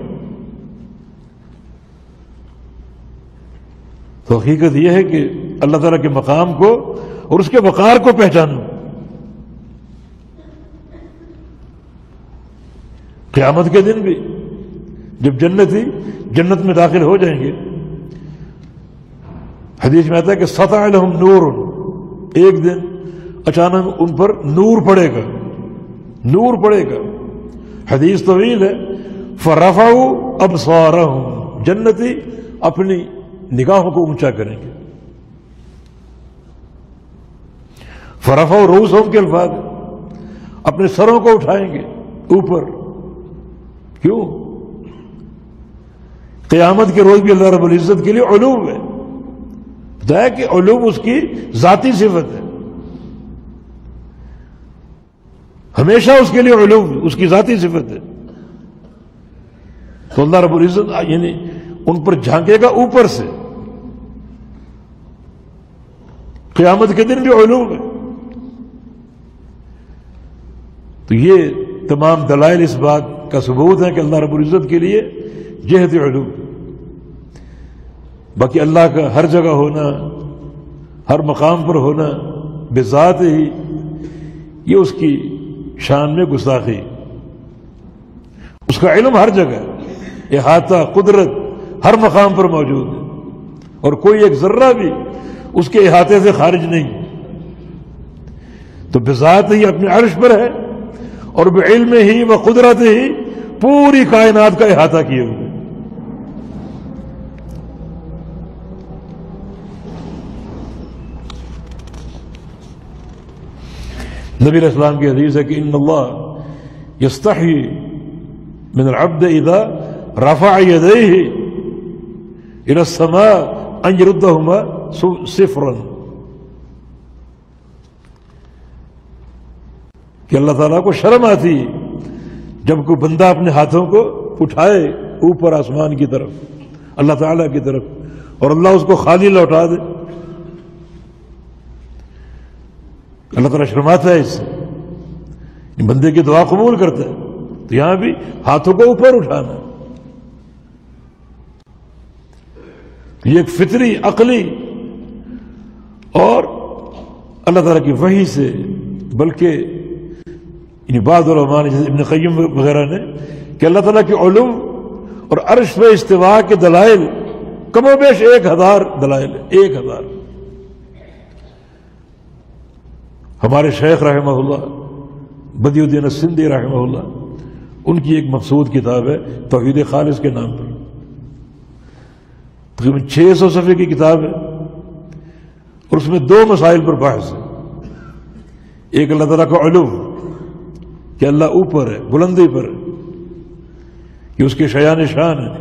تو حقیقت یہ ہے کہ اللہ تعالیٰ کے مقام کو اور اس کے وقار کو پہچانو۔ قیامت کے دن بھی جب جنتی جنت میں داخل ہو جائیں گے، حدیث میں آتا ہے کہ سطع لہم نور، ایک دن اچانک ان پر نور پڑے گا، نور پڑے گا۔ حدیث طویل ہے، فرفعوا ابصارہم، جنتی اپنی نگاہوں کو اونچا کریں گے۔ فرفعوا رؤوسہم کے الفاظ، اپنے سروں کو اٹھائیں گے اوپر۔ کیوں؟ قیامت کے روز بھی اللہ رب العزت کے لیے علو ہے، بتایا کہ علو اس کی ذاتی صفت ہے، ہمیشہ اس کے لیے علو اس کی ذاتی صفت ہے۔ تو اللہ رب العزت یعنی ان پر جھانکے گا اوپر سے، قیامت کے دن بھی علو ہے۔ تو یہ تمام دلائل اس بات کا ثبوت ہے کہ اللہ رب العزت کے لیے جہت علو۔ باقی اللہ کا ہر جگہ ہونا، ہر مقام پر ہونا بذات ہی، یہ اس کی شان میں گستاخی۔ اس کا علم ہر جگہ، احاطہ، قدرت ہر مقام پر موجود ہے، اور کوئی ایک ذرہ بھی اس کے احاطے سے خارج نہیں۔ تو بذات ہی اپنے عرش پر ہے، اور بعلم ہی و قدرت ہی پوری کائنات کا احاطہ کیے ہوئے۔ نبی علیہ السلام کی حدیث ہے کہ ان اللہ یستحی من العبد اذا رفع یدیہ الى السماء ان یردہما صفرا، کہ اللہ تعالیٰ کو شرم آتی جب کوئی بندہ اپنے ہاتھوں کو اٹھائے اوپر آسمان کی طرف، اللہ تعالیٰ کی طرف، اور اللہ اس کو خالی لوٹا دے. اللہ تعالیٰ شرماتا ہے اس سے، بندے کی دعا قبول کرتا ہے. تو یہاں بھی ہاتھوں کو اوپر اٹھانا یہ ایک فطری عقلی اور اللہ تعالیٰ کی وحی سے، بلکہ بعض علماء نے جیسے ابن قیم وغیرہ نے کہ اللہ تعالیٰ کے علو اور عرش پہ استواء کے دلائل کم و بیش 1000 دلائل ہیں. 1000. ہمارے شیخ رحمہ اللہ بدیع الدین السندھی رحمہ اللہ، ان کی ایک مقصود کتاب ہے توحید خالص کے نام پر، تقریباً 600 صفحے کی کتاب ہے، اور اس میں 2 مسائل پر بحث ہے. ایک اللہ تعالیٰ کا علو کہ اللہ اوپر ہے، بلندی پر ہے، کہ اس کے شیان شان ہے،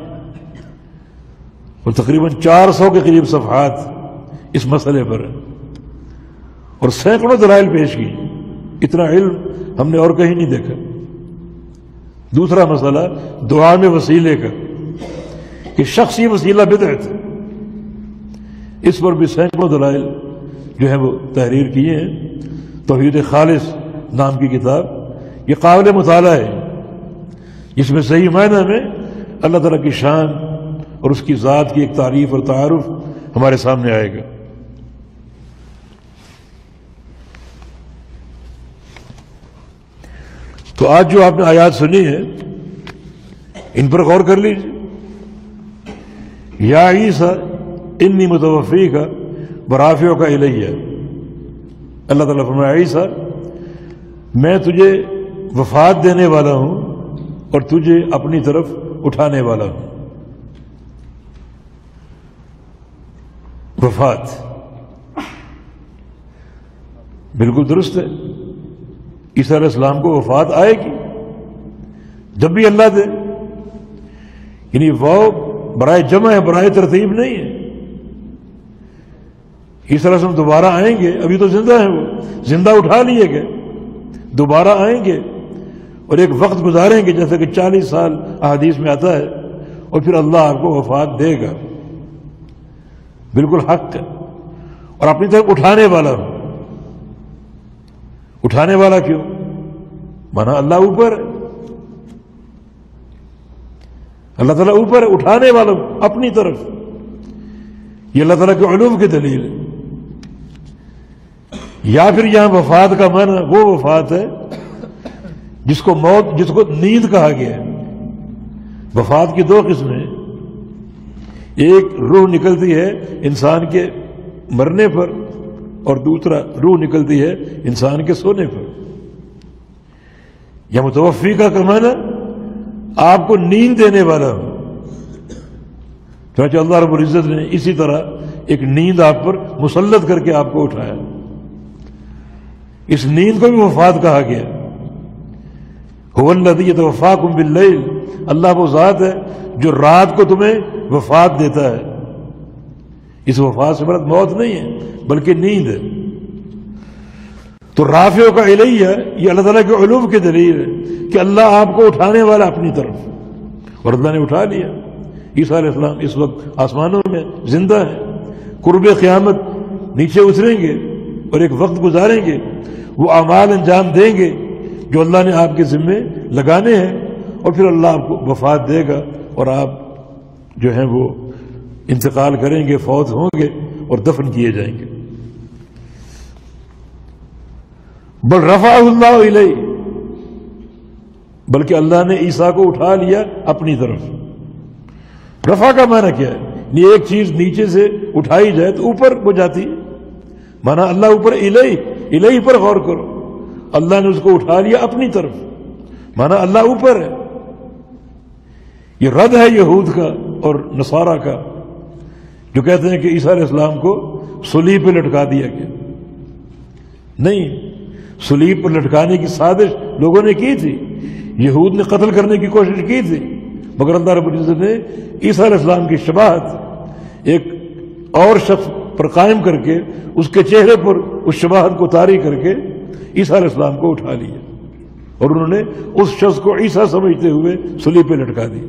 اور تقریباً 400 کے قریب صفحات اس مسئلے پر ہیں، اور سینکڑوں دلائل پیش کی. اتنا علم ہم نے اور کہیں نہیں دیکھا. دوسرا مسئلہ دعا میں وسیلے کا، کہ شخصی وسیلہ بدعت ہے، اس پر بھی سینکڑوں دلائل جو ہے وہ تحریر کیے ہیں. توحید خالص نام کی کتاب یہ قابل مطالعہ ہے، جس میں صحیح معنی میں اللہ تعالیٰ کی شان اور اس کی ذات کی ایک تعریف اور تعارف ہمارے سامنے آئے گا. تو آج جو آپ نے آیات سنی ہے ان پر غور کر لیجیے. یا عیسیٰ انی متوفیک ورافعک الیہ، اللہ تعالیٰ فرمایا عیسیٰ میں تجھے وفات دینے والا ہوں اور تجھے اپنی طرف اٹھانے والا ہوں. وفات بالکل درست ہے. عیسیٰ علیہ السلام کو وفات آئے گی جب بھی اللہ دے، یعنی وہ برائے جمع ہے، برائے ترتیب نہیں ہے. عیسیٰ علیہ السلام دوبارہ آئیں گے، ابھی تو زندہ ہیں، وہ زندہ اٹھا لیے گئے، دوبارہ آئیں گے اور ایک وقت گزاریں گے جیسے کہ 40 سال احادیث میں آتا ہے، اور پھر اللہ آپ کو وفات دے گا. بالکل حق ہے. اور اپنی طرف اٹھانے والا ہوں. اٹھانے والا کیوں؟ مانا اللہ اوپر ہے، اللہ تعالیٰ اوپر ہے، اٹھانے والا ہوں اپنی طرف. یہ اللہ تعالیٰ کے علوم کی دلیل ہے. یا پھر یہاں وفات کا معنی وہ وفات ہے جس کو موت، جس کو نیند کہا گیا ہے. وفات کی 2 قسمیں، ایک روح نکلتی ہے انسان کے مرنے پر، اور دوسرا روح نکلتی ہے انسان کے سونے پر. یا متوفی کا معنی آپ کو نیند دینے والا ہوں. چنانچہ اللہ رب العزت نے اسی طرح ایک نیند آپ پر مسلط کر کے آپ کو اٹھایا. اس نیند کو بھی وفات کہا گیا. هو الذی یتوفاکم باللیل، اللہ وہ ذات ہے جو رات کو تمہیں وفات دیتا ہے. اس وفات سے مراد موت نہیں ہے بلکہ نیند ہے. تو رافع کا الیہ یہ اللہ تعالیٰ کے علوم کی دلیل ہے کہ اللہ آپ کو اٹھانے والا اپنی طرف، اور اللہ نے اٹھا لیا. عیسیٰ علیہ السلام اس وقت آسمانوں میں زندہ ہیں. قرب قیامت نیچے اتریں گے اور ایک وقت گزاریں گے، وہ اعمال انجام دیں گے جو اللہ نے آپ کے ذمے لگانے ہیں، اور پھر اللہ آپ کو وفات دے گا اور آپ جو ہیں وہ انتقال کریں گے، فوت ہوں گے اور دفن کیے جائیں گے. بل رفعہ اللہ الیہ، بلکہ اللہ نے عیسیٰ کو اٹھا لیا اپنی طرف. رفع کا معنی کیا ہے؟ یہ ایک چیز نیچے سے اٹھائی جائے تو اوپر ہو جاتی ہے. مانا اللہ اوپر، الیہ پر غور کرو، اللہ نے اس کو اٹھا لیا اپنی طرف، مانا اللہ اوپر ہے. یہ رد ہے یہود کا اور نصارہ کا جو کہتے ہیں کہ عیسیٰ علیہ السلام کو صلیب پہ لٹکا دیا گیا. نہیں، صلیب پر لٹکانے کی سازش لوگوں نے کی تھی، یہود نے قتل کرنے کی کوشش کی تھی، مگر اللہ رب العزت نے عیسیٰ علیہ السلام کی شباہت ایک اور شخص پر قائم کر کے اس کے چہرے پر اس شباہت کو طاری کر کے عیسیٰ علیہ السلام کو اٹھا لیا، اور انہوں نے اس شخص کو عیسیٰ سمجھتے ہوئے صلیب پہ لٹکا دی۔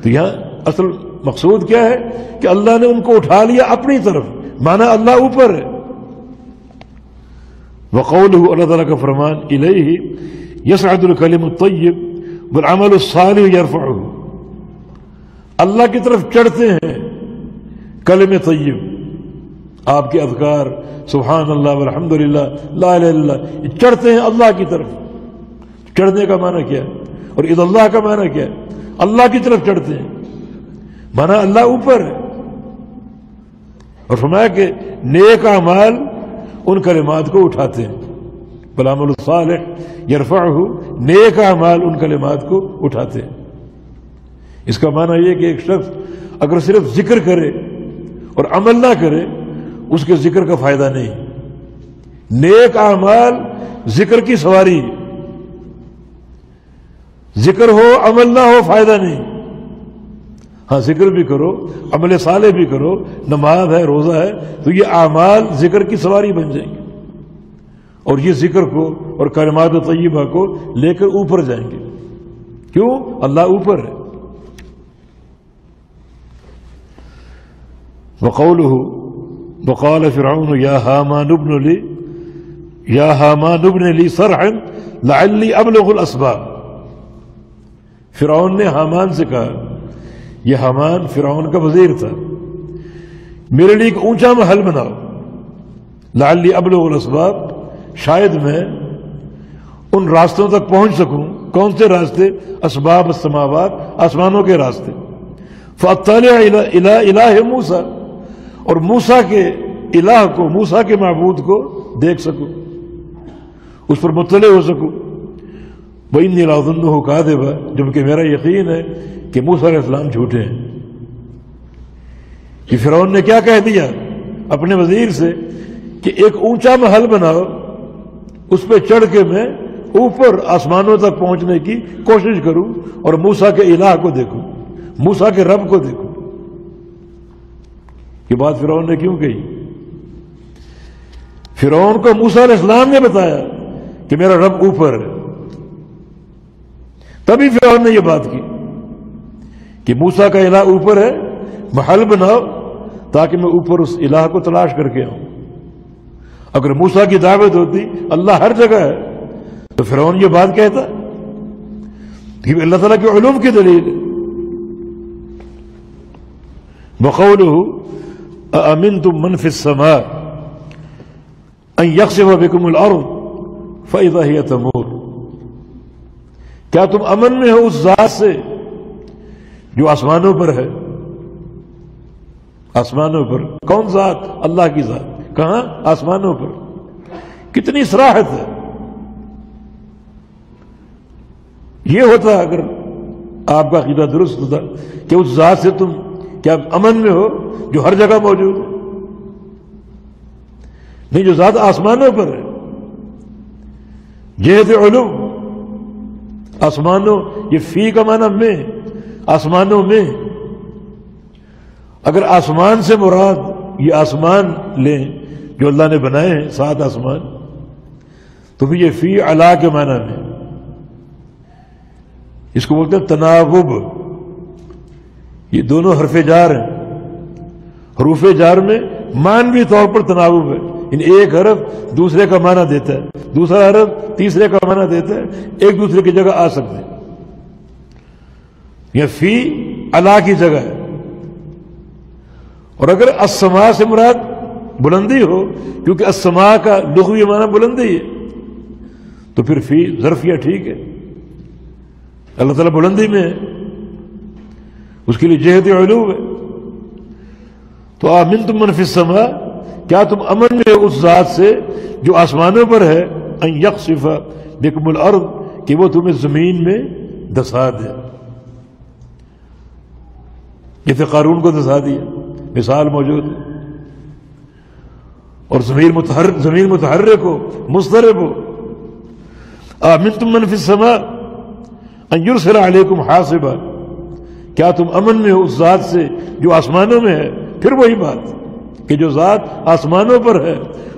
تو یہاں اصل مقصود کیا ہے کہ اللہ نے ان کو اٹھا لیا اپنی طرف، مانا اللہ اوپر ہے۔ وقولہ، اللہ تعالیٰ کا فرمان، الیہ یصعد الکلم الطیب والعمل الصالح یرفعہ، اللہ کی طرف چڑھتے ہیں کلم طیب، آپ کے اذکار سبحان اللہ والحمدللہ لا الہ الا اللہ، یہ چڑھتے ہیں اللہ کی طرف۔ چڑھنے کا معنی کیا ہے اور اذ اللہ کا معنی کیا ہے؟ اللہ کی طرف چڑھتے ہیں، مانا اللہ اوپر ہے۔ اور فرمایا کہ نیک اعمال ان کلمات کو اٹھاتے ہیں، والعمل الصالح یرفعہ، نیک اعمال ان کلمات کو اٹھاتے ہیں۔ اس کا معنی یہ کہ ایک شخص اگر صرف ذکر کرے اور عمل نہ کرے، اس کے ذکر کا فائدہ نہیں۔ نیک اعمال ذکر کی سواری، ذکر ہو عمل نہ ہو فائدہ نہیں۔ ہاں ذکر بھی کرو، عمل صالح بھی کرو، نماز ہے، روزہ ہے، تو یہ اعمال ذکر کی سواری بن جائیں گے، اور یہ ذکر کو اور کلمات طیبہ کو لے کر اوپر جائیں گے۔ کیوں؟ اللہ اوپر ہے۔ وقولہ، وقال فرعون یا حامان ابن لی صرحا لعلی ابلغ الاسباب، فرعون نے حامان سے کہا، یہ حامان فرعون کا وزیر تھا، میرے لیے ایک اونچا محل بناؤ، لعلی ابلغ الاسباب، شاید میں ان راستوں تک پہنچ سکوں۔ کون سے راستے؟ اسباب السماوات، آسمانوں کے راستے۔ فاطلع الی الہ موسیٰ، اور موسیٰ کے الہ کو، موسیٰ کے معبود کو دیکھ سکوں، اس پر مطلع ہو سکوں۔ وإنی لأظنہ کاذبا، جبکہ میرا یقین ہے کہ موسیٰ علیہ السلام جھوٹے ہیں۔ کہ فرعون نے کیا کہہ دیا اپنے وزیر سے کہ ایک اونچا محل بناؤ، اس پہ چڑھ کے میں اوپر آسمانوں تک پہنچنے کی کوشش کروں اور موسیٰ کے الہ کو دیکھوں، موسیٰ کے رب کو دیکھوں۔ یہ بات فرعون نے کیوں کہی؟ فرعون کو موسیٰ علیہ السلام نے بتایا کہ میرا رب اوپر ہے، تبھی فرعون نے یہ بات کی کہ موسیٰ کا الہ اوپر ہے، محل بناؤ تاکہ میں اوپر اس الہ کو تلاش کر کے آؤں۔ اگر موسیٰ کی دعوت ہوتی اللہ ہر جگہ ہے تو فرعون یہ بات کہتا کہ اللہ تعالیٰ کے علوم کی دلیل ہے۔ وقولہ اَأَمِنْتُم مَّن فِي السَّمَاءِ أَن يَخْسِفَ بِكُمُ الْأَرْضَ فَإِذَا هِيَ تَمُورُ، کیا تم امن میں ہو اس ذات سے جو آسمانوں پر ہے؟ آسمانوں پر کون ذات؟ اللہ کی ذات۔ کہاں؟ آسمانوں پر۔ کتنی صراحت ہے۔ یہ ہوتا اگر آپ کا عقیدہ درست ہوتا کہ اس ذات سے تم کیا امن میں ہو جو ہر جگہ موجود ہے؟ نہیں، جو ذات آسمانوں پر ہے، جہت علوم، آسمانوں، یہ فی کا معنی میں، آسمانوں میں۔ اگر آسمان سے مراد یہ آسمان لیں جو اللہ نے بنائے ہیں، 7 آسمان، تو پھر یہ فی علا کے معنی میں، اس کو بولتے ہیں تناوب۔ یہ دونوں حرف جار ہیں، حروف جار میں معنوی طور پر تناوب ہے، ان ایک حرف دوسرے کا معنی دیتا ہے، دوسرا حرف تیسرے کا معنی دیتا ہے، ایک دوسرے کی جگہ آ سکتے ہیں۔ یہ فی علا کی جگہ ہے۔ اور اگر السماء سے مراد بلندی ہو، کیونکہ السماء کا لغوی معنی بلندی ہے، تو پھر فی ظرفیہ ٹھیک ہے، اللہ تعالیٰ بلندی میں ہے، اس کے لیے جہت علو ہے۔ تو آمنتم من فی السماء، کیا تم امن میں اس ذات سے جو آسمانوں پر ہے، ان یخسف بکم الارض، کہ وہ تمہیں زمین میں دسا دے۔ جیسے قارون کو دسا دیا، مثال موجود ہے۔ اور زمین متحرک ہو، مضطرب ہو، آمنتم من فی السماء ان یرسل علیکم حاصبا، کیا تم امن میں ہو اس ذات سے جو آسمانوں میں ہے؟ پھر وہی بات کہ جو ذات آسمانوں پر ہے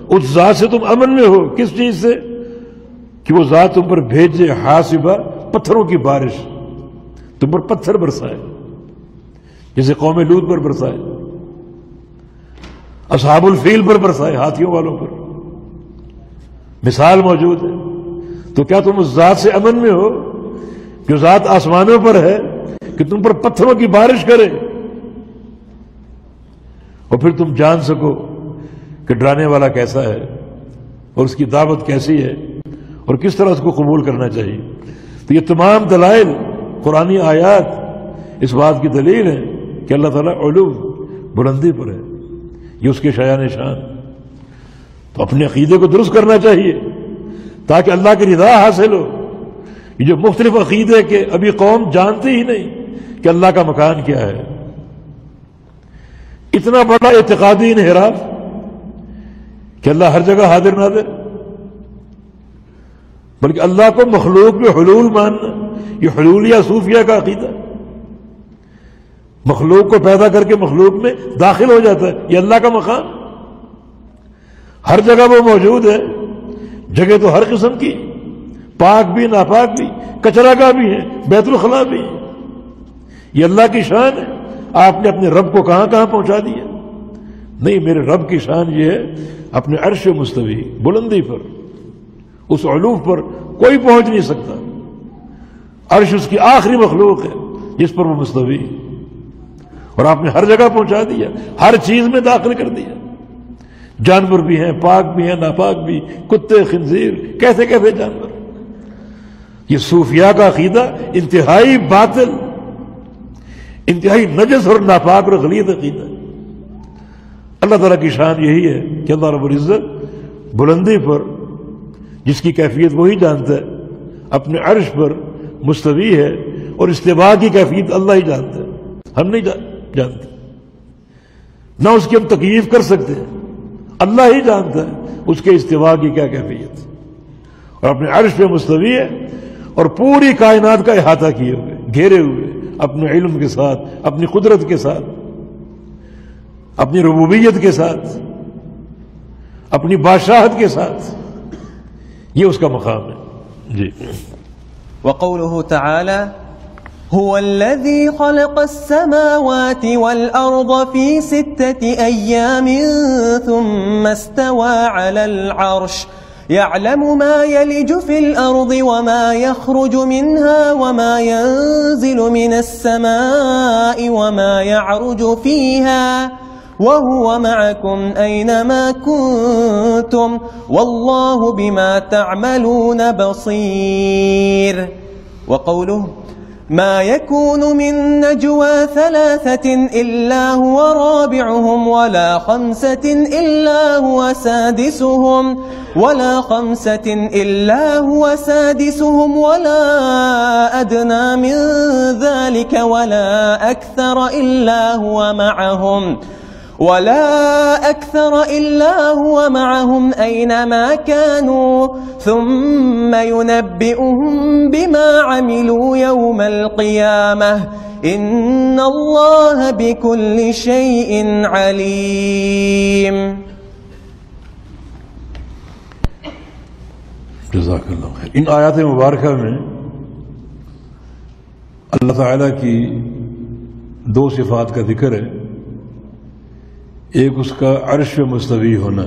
اس ذات سے تم امن میں ہو، کس چیز سے؟ کہ وہ ذات تم پر بھیجے حاصبا، پتھروں کی بارش، تم پر پتھر برسائے، جیسے قوم لوط پر برسائے، اصحاب الفیل پر برسائے، ہاتھیوں والوں پر مثال موجود ہے۔ تو کیا تم اس ذات سے امن میں ہو جو ذات آسمانوں پر ہے کہ تم پر پتھروں کی بارش کرے اور پھر تم جان سکو کہ ڈرانے والا کیسا ہے اور اس کی دعوت کیسی ہے اور کس طرح اس کو قبول کرنا چاہیے؟ تو یہ تمام دلائل قرآنی آیات اس بات کی دلیل ہے کہ اللہ تعالیٰ علو بلندی پر ہے، یہ اس کے شایان شان۔ تو اپنے عقیدے کو درست کرنا چاہیے تاکہ اللہ کی رضا حاصل ہو۔ یہ جو مختلف عقیدے کے ابھی قوم جانتی ہی نہیں کہ اللہ کا مکان کیا ہے، اتنا بڑا اعتقادی انحراف کہ اللہ ہر جگہ حاضر ناظر، بلکہ اللہ کو مخلوق میں حلول ماننا، یہ حلولیہ صوفیہ کا عقیدہ، مخلوق کو پیدا کر کے مخلوق میں داخل ہو جاتا ہے، یہ اللہ کا مقام، ہر جگہ وہ موجود ہے، جگہ تو ہر قسم کی، پاک بھی ناپاک بھی، کچرا کا بھی ہے، بیت الخلاء بھی ہے، یہ اللہ کی شان ہے۔ آپ نے اپنے رب کو کہاں کہاں پہنچا دیا؟ نہیں، میرے رب کی شان یہ ہے اپنے عرش مستوی بلندی پر، اس علو پر کوئی پہنچ نہیں سکتا، عرش اس کی آخری مخلوق ہے جس پر وہ مستوی ہے، اور آپ نے ہر جگہ پہنچا دیا، ہر چیز میں داخل کر دیا، جانور بھی ہیں، پاک بھی ہیں، ناپاک بھی، کتے، خنزیر، کیسے کیسے جانور۔ یہ صوفیاء کا عقیدہ انتہائی باطل، انتہائی نجس اور ناپاک اور غلیظ عقیدہ۔ اللہ تعالیٰ کی شان یہی ہے کہ اللہ رب العزت بلندی پر، جس کی کیفیت وہی جانتا ہے، اپنے عرش پر مستوی ہے، اور استواء کی کیفیت اللہ ہی جانتا ہے، ہم نہیں جانتے، نہ اس کی ہم تکییف کر سکتے ہیں، اللہ ہی جانتا ہے اس کے استواء کی کیا کیفیت، اور اپنے عرش پہ مستوی ہے اور پوری کائنات کا احاطہ کیے ہوئے، گھیرے ہوئے، اپنے علم کے ساتھ، اپنی قدرت کے ساتھ، اپنی ربوبیت کے ساتھ، اپنی بادشاہت کے ساتھ، یہ اس کا مقام ہے۔ جی۔ وقوله تعالى هو الذي خلق السماوات والأرض في 6 أيام ثم استوى على العرش يعلم ما يلج في الأرض وما يخرج منها وما ينزل من السماء وما يعرج فيها وهو معكم أينما كنتم والله بما تعملون بصير۔ وقوله ما يكون من نجوى 3 إلا هو رابعهم ولا 5 إلا هو سادسهم ولا أدنى من ذلك ولا أكثر إلا هو معهم أينما كانوا ثم ينبئهم بما عملوا يوم القيامة إن الله بكل شيء عليم۔ جزاک اللہ خیر۔ ان آیات مبارکہ میں اللہ تعالیٰ کی 2 صفات کا ذکر ہے، ایک اس کا عرش پہ مستوی ہونا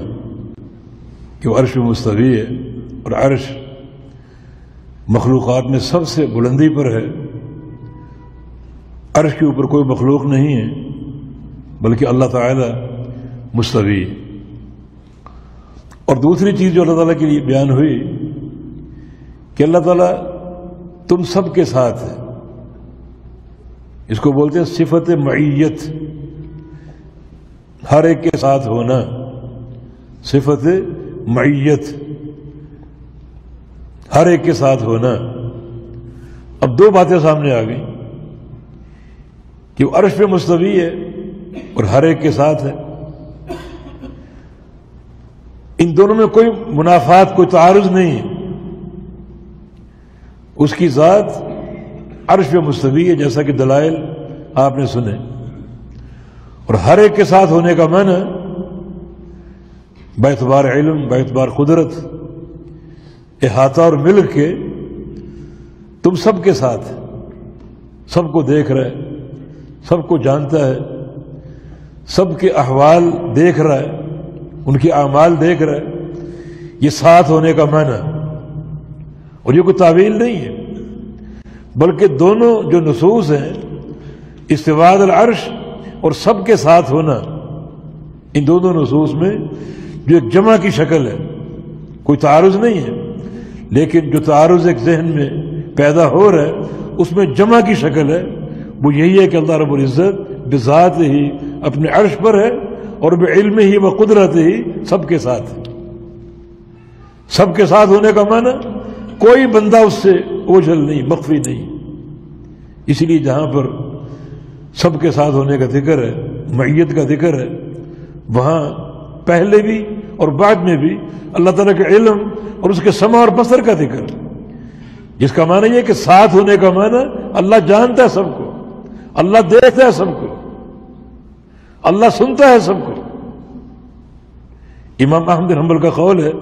کہ وہ عرش پہ مستوی ہے، اور عرش مخلوقات میں سب سے بلندی پر ہے، عرش کے اوپر کوئی مخلوق نہیں ہے بلکہ اللہ تعالی مستوی ہے۔ اور دوسری چیز جو اللہ تعالیٰ کے لیے بیان ہوئی کہ اللہ تعالیٰ تم سب کے ساتھ ہے، اس کو بولتے ہیں صفت معیت، ہر ایک کے ساتھ ہونا، صفت معیت، ہر ایک کے ساتھ ہونا۔ اب 2 باتیں سامنے آ گئیں کہ وہ عرش پہ مستوی ہے اور ہر ایک کے ساتھ ہے، ان دونوں میں کوئی منافات، کوئی تعارض نہیں ہے، اس کی ذات عرش پہ مستوی ہے، جیسا کہ دلائل آپ نے سنے. اور ہر ایک کے ساتھ ہونے کا معنی باعتبار علم، باعتبار قدرت، احاطہ اور ملک کے تم سب کے ساتھ، سب کو دیکھ رہا ہے، سب کو جانتا ہے، سب کے احوال دیکھ رہا ہے، ان کے اعمال دیکھ رہا ہے. یہ ساتھ ہونے کا معنی، اور یہ کوئی تعویل نہیں ہے، بلکہ دونوں جو نصوص ہیں، استواء العرش اور سب کے ساتھ ہونا، ان دونوں نصوص میں جو ایک جمع کی شکل ہے، کوئی تعارض نہیں ہے، لیکن جو تعارض ایک ذہن میں پیدا ہو رہا ہے اس میں جمع کی شکل ہے. وہ یہی ہے کہ اللہ رب العزت بذات ہی اپنے عرش پر ہے اور بعلم ہی و قدرت ہی سب کے ساتھ ہے. سب کے ساتھ ہونے کا معنی کوئی بندہ اس سے اوجھل نہیں، مخفی نہیں. اسی لیے جہاں پر سب کے ساتھ ہونے کا ذکر ہے، معیت کا ذکر ہے، وہاں پہلے بھی اور بعد میں بھی اللہ تعالیٰ کے علم اور اس کے سمع اور بصر کا ذکر، جس کا معنی یہ ہے کہ ساتھ ہونے کا معنی اللہ جانتا ہے سب کو، اللہ دیکھتا ہے سب کو، اللہ سنتا ہے سب کو. امام احمد بن حنبل کا قول ہے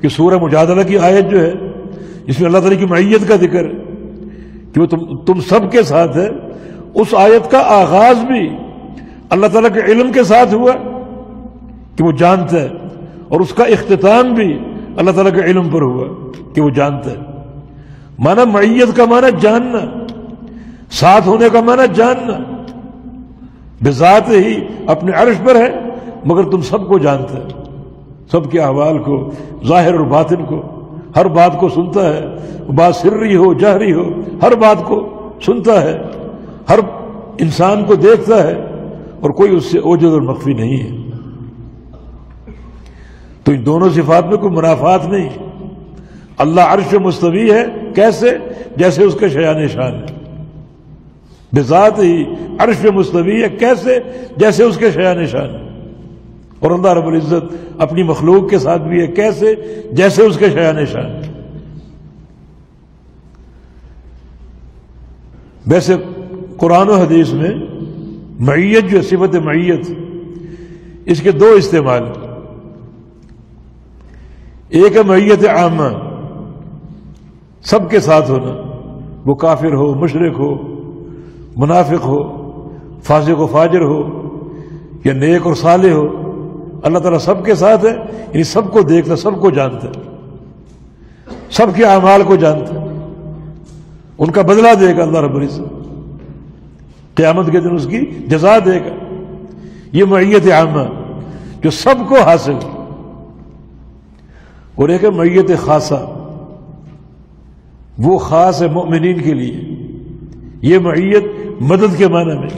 کہ سورہ مجادلہ کی آیت جو ہے جس میں اللہ تعالیٰ کی معیت کا ذکر ہے کہ وہ تم سب کے ساتھ ہے، اس آیت کا آغاز بھی اللہ تعالیٰ کے علم کے ساتھ ہوا کہ وہ جانتا ہے، اور اس کا اختتام بھی اللہ تعالیٰ کے علم پر ہوا کہ وہ جانتا ہے. معنی معیت کا معنی جاننا، ساتھ ہونے کا معنی جاننا. بذات ہی اپنے عرش پر ہے مگر تم سب کو جانتا ہے، سب کے احوال کو، ظاہر اور باطن کو، ہر بات کو سنتا ہے، بات سری ہو جہری ہو، ہر بات کو سنتا ہے، ہر انسان کو دیکھتا ہے، اور کوئی اس سے اوجھل اور مخفی نہیں ہے. تو ان دونوں صفات میں کوئی منافات نہیں. اللہ عرش مستوی ہے، کیسے؟ جیسے اس کے شایان شان ہے. بذات ہی عرش مستوی ہے، کیسے؟ جیسے اس کے شایان شان ہے. اور اللہ رب العزت اپنی مخلوق کے ساتھ بھی ہے، کیسے؟ جیسے اس کے شایان شان ہے. ویسے قرآن و حدیث میں معیت جو صفت معیت، اس کے دو استعمال ہیں. ایک ہے معیت عامہ، سب کے ساتھ ہونا، وہ کافر ہو، مشرک ہو، منافق ہو، فاسق و فاجر ہو، یا نیک اور صالح ہو، اللہ تعالیٰ سب کے ساتھ ہے، یعنی سب کو دیکھتا، سب کو جانتا ہے، سب کے اعمال کو جانتا ہے. ان کا بدلہ دے گا اللہ رب العزت، قیامت کے دن اس کی جزا دے گا. یہ معیت عامہ جو سب کو حاصل. اور ایک ہے معیت خاصہ، وہ خاص ہے مومنین کے لیے. یہ معیت مدد کے معنی میں،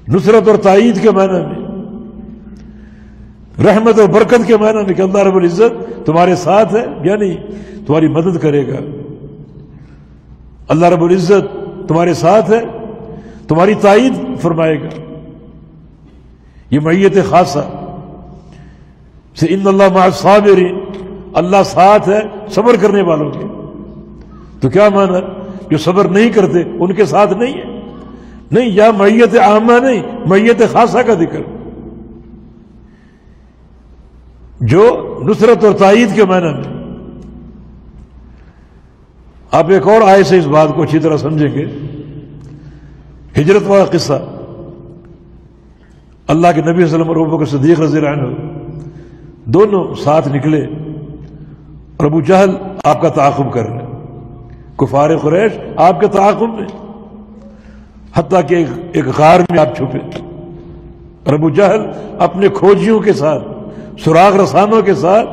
نصرت اور تائید کے معنی میں، رحمت اور برکت کے معنی میں کہ اللہ رب العزت تمہارے ساتھ ہے، یعنی تمہاری مدد کرے گا. اللہ رب العزت تمہارے ساتھ ہے، تمہاری تائید فرمائے گا. یہ معیت خاصہ سے ان اللہ مع الصابرین، اللہ ساتھ ہے صبر کرنے والوں کے. تو کیا معنی؟ جو صبر نہیں کرتے ان کے ساتھ نہیں ہے. نہیں، یا معیت عامہ نہیں، معیت خاصہ کا ذکر جو نصرت اور تائید کے معنی میں. آپ ایک اور آیت سے اس بات کو اچھی طرح سمجھیں گے. ہجرت والا قصہ، اللہ کے نبی صلی اللہ علیہ وسلم اور ابوبکر صدیق رضی اللہ عنہ دونوں ساتھ نکلے، اور ابو جہل آپ کا تعاقب کر رہے، کفار قریش آپ کے تعاقب میں، حتیٰ کہ ایک غار میں آپ چھپے، اور ابو جہل اپنے کھوجیوں کے ساتھ، سراغ رسانوں کے ساتھ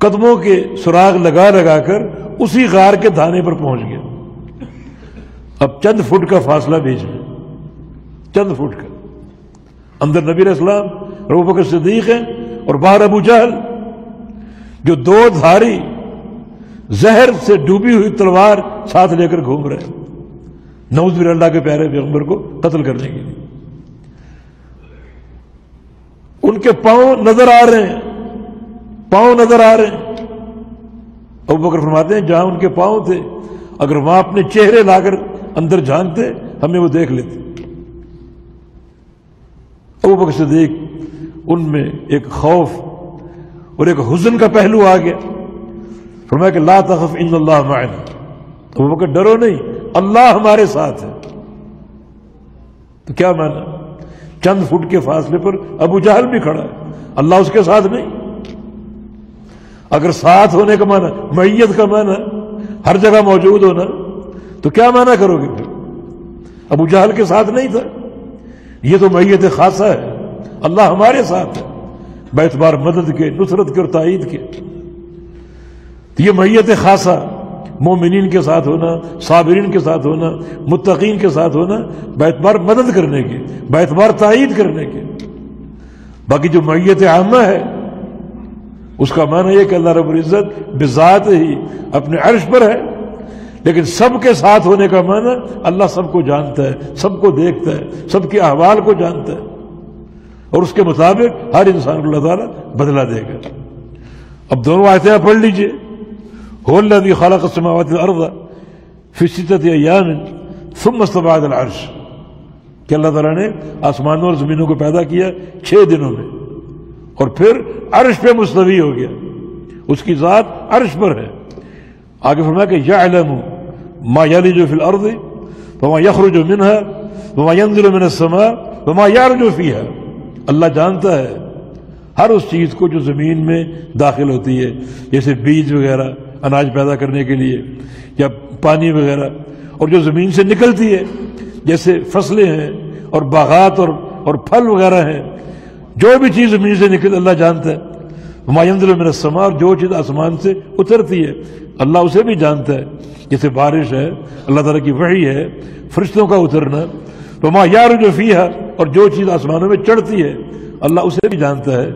قدموں کے سراغ لگا لگا کر اسی غار کے دھانے پر پہنچ گیا. اب چند فٹ کا فاصلہ بیچ میں، چند فٹ کا. اندر نبی علیہ السلام اور ابوبکر صدیق ہیں، اور باہر ابو جہل جو دو دھاری زہر سے ڈوبی ہوئی تلوار ساتھ لے کر گھوم رہے ہیں، نعوذ باللہ اللہ کے پیارے پیغمبر کو قتل کرنے کے لیے. ان کے پاؤں نظر آ رہے ہیں، پاؤں نظر آ رہے ہیں. ابوبکر فرماتے ہیں جہاں ان کے پاؤں تھے اگر وہاں اپنے چہرے لا کر اندر جھانکتے ہمیں وہ دیکھ لیتے. ابوبکر صدیق ان میں ایک خوف اور ایک حزن کا پہلو آ گیا. فرمایا کہ لا تخف ان اللہ معنا. ابوبکر ڈرو نہیں، اللہ ہمارے ساتھ ہے. تو کیا مانا؟ چند فٹ کے فاصلے پر ابو جہل بھی کھڑا ہے، اللہ اس کے ساتھ نہیں. اگر ساتھ ہونے کا معنی معیت کا معنی ہر جگہ موجود ہونا، تو کیا معنی کرو گے پھر؟ ابو جہل کے ساتھ نہیں تھا. یہ تو معیت خاصہ ہے، اللہ ہمارے ساتھ ہے باعتبار مدد کے، نصرت کے اور تائید کے. تو یہ معیت خاصہ مومنین کے ساتھ ہونا، صابرین کے ساتھ ہونا، متقین کے ساتھ ہونا، باعتبار مدد کرنے کے، باعتبار تائید کرنے کے. باقی جو معیت عامہ ہے اس کا معنی یہ کہ اللہ رب العزت بذات ہی اپنے عرش پر ہے، لیکن سب کے ساتھ ہونے کا معنی اللہ سب کو جانتا ہے، سب کو دیکھتا ہے، سب کے احوال کو جانتا ہے، اور اس کے مطابق ہر انسان کو اللہ تعالیٰ بدلہ دے گا. اب دونوں آیتیں پڑھ لیجئے. هو الذي خلق السماوات والارض في 6 ايام ثم استوى على العرش. کہ اللہ تعالیٰ نے آسمانوں اور زمینوں کو پیدا کیا 6 دنوں میں، اور پھر عرش پہ مستوی ہو گیا. اس کی ذات عرش پر ہے. آگے فرمایا کہ یعلم ما یلج فی الارض وما یخرج منها وما ینزل من السماء وما یعرج فیها. اللہ جانتا ہے ہر اس چیز کو جو زمین میں داخل ہوتی ہے، جیسے بیج وغیرہ اناج پیدا کرنے کے لیے، یا پانی وغیرہ، اور جو زمین سے نکلتی ہے جیسے فصلیں ہیں اور باغات اور پھل وغیرہ ہیں. جو بھی چیز زمین سے نکل اللہ جانتا ہے. وما ينزل من السماء، اور جو چیز آسمان سے اترتی ہے اللہ اسے بھی جانتا ہے. جیسے بارش ہے، اللہ تعالیٰ کی وحی ہے، فرشتوں کا اترنا. وما يعرج فيها، اور جو چیز آسمانوں میں چڑھتی ہے اللہ اسے بھی جانتا ہے.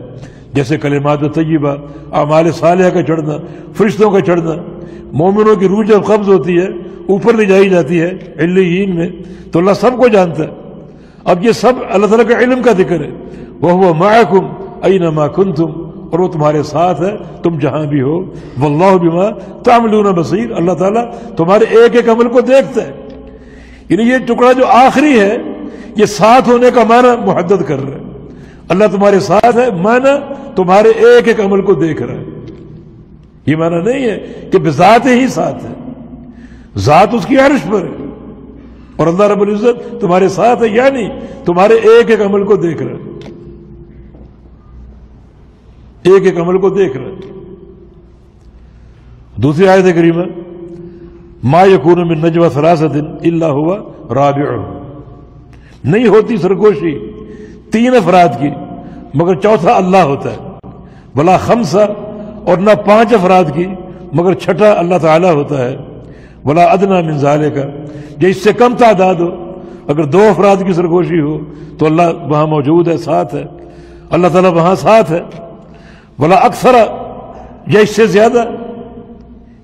جیسے کلمات طیبہ، اعمال صالحہ کا چڑھنا، فرشتوں کا چڑھنا. مومنوں کی روح جب قبض ہوتی ہے اوپر لے جائی جاتی ہے علیین میں، تو اللہ سب کو جانتا ہے. اب یہ سب اللہ تعالیٰ کے علم کا ذکر ہے. وَهُوَ مَعَكُمْ أَيْنَمَا كُنْتُمْ، اور وہ تمہارے ساتھ ہے تم جہاں بھی ہو. وَاللَّهُ بِمَا تَعْمَلُونَ بَصِيرٌ، اللہ تعالیٰ تمہارے ایک ایک عمل کو دیکھتا ہے. یعنی یہ ٹکڑا جو آخری ہے یہ ساتھ ہونے کا معنی محدد کر رہا ہے. اللہ تمہارے ساتھ ہے معنی تمہارے ایک ایک عمل کو دیکھ رہا ہے. یہ معنی نہیں ہے کہ بذات ہی ساتھ ہے، ذات اس کی عرش پر ہے، اور اللہ رب العزت تمہارے ساتھ ہے یعنی تمہارے ایک ایک عمل کو دیکھ رہا ہے، ایک ایک عمل کو دیکھ رہا ہے. دوسری آیت کریمہ ما یکون من نجوى ثلاثة الا هو رابعهم، نہیں ہوتی سرگوشی 3 افراد کی مگر چوتھا اللہ ہوتا ہے. ولا خمسہ، اور نہ 5 افراد کی مگر چھٹا اللہ تعالیٰ ہوتا ہے. ولا ادنی من ذالک، جو اس سے کم تعداد ہو، اگر 2 افراد کی سرگوشی ہو تو اللہ وہاں موجود ہے، ساتھ ہے، اللہ تعالیٰ وہاں ساتھ ہے. ولا اکثر، یا اس سے زیادہ،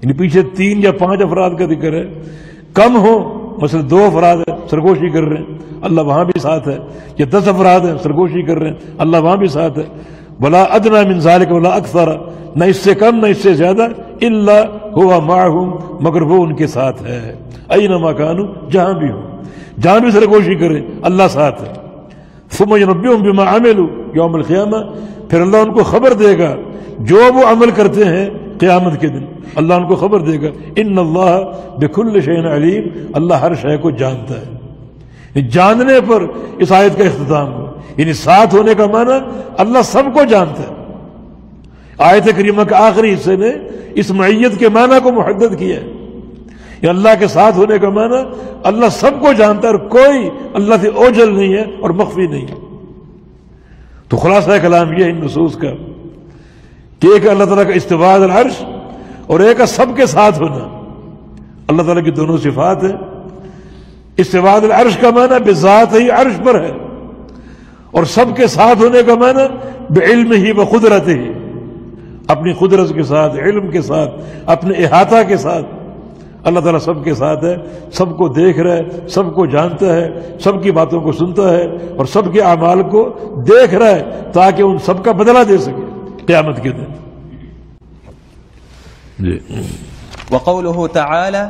یعنی پیچھے 3 یا 5 افراد کا ذکر ہے، کم ہو، مثلا 2 افراد ہیں سرگوشی کر رہے ہیں اللہ وہاں بھی ساتھ ہے، یا 10 افراد ہیں سرگوشی کر رہے ہیں اللہ وہاں بھی ساتھ ہے. ولا ادنی من ذالک ولا اکثر، نہ اس سے کم نہ اس سے زیادہ، الا هو معهم، مگر وہ ان کے ساتھ ہے. اینما کانوا، جہاں بھی ہو، جہاں بھی سرگوشی کرے اللہ ساتھ ہے. ثم ينبئهم بما عملوا یوم القیامہ، پھر اللہ ان کو خبر دے گا جو وہ عمل کرتے ہیں قیامت کے دن. اللہ ان کو خبر دے گا. ان اللہ بكل شيء علیم، اللہ ہر شے کو جانتا ہے. جاننے پر اس آیت کا اختتام ہو، یعنی ساتھ ہونے کا معنی اللہ سب کو جانتا ہے. آیت کریمہ کے آخری حصے نے اس معیت کے معنی کو محدد کیا ہے. یہ اللہ کے ساتھ ہونے کا معنی اللہ سب کو جانتا ہے، اور کوئی اللہ سے اوجھل نہیں ہے اور مخفی نہیں ہے. تو خلاصہ کلام یہ ہے ان نصوص کا کہ ایک اللہ تعالیٰ کا استواء علی العرش اور ایک سب کے ساتھ ہونا. اللہ تعالیٰ کی دونوں صفات ہیں. استواء علی العرش کا معنی بذات ہی عرش پر ہے، اور سب کے ساتھ ہونے کا معنی بعلم ہی بقدرت ہی، اپنی قدرت کے ساتھ، علم کے ساتھ، اپنے احاطہ کے ساتھ اللہ تعالیٰ سب کے ساتھ ہے، سب کو دیکھ رہا ہے، سب کو جانتا ہے، سب کی باتوں کو سنتا ہے، اور سب کے اعمال کو دیکھ رہا ہے تاکہ ان سب کا بدلہ دے سکے قیامت کے دن. وقوله تعالى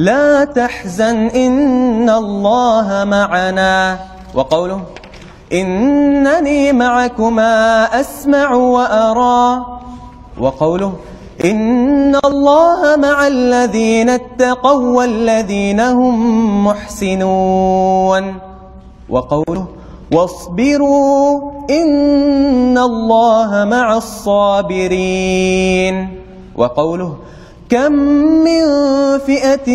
لا تحزن إن الله معنا. وقوله إنني معكما أسمع وأرى. وقوله إن الله مع الذين اتقوا والذين هم محسنون. وقوله واصبروا إن الله مع الصابرين. وقوله كم من فئة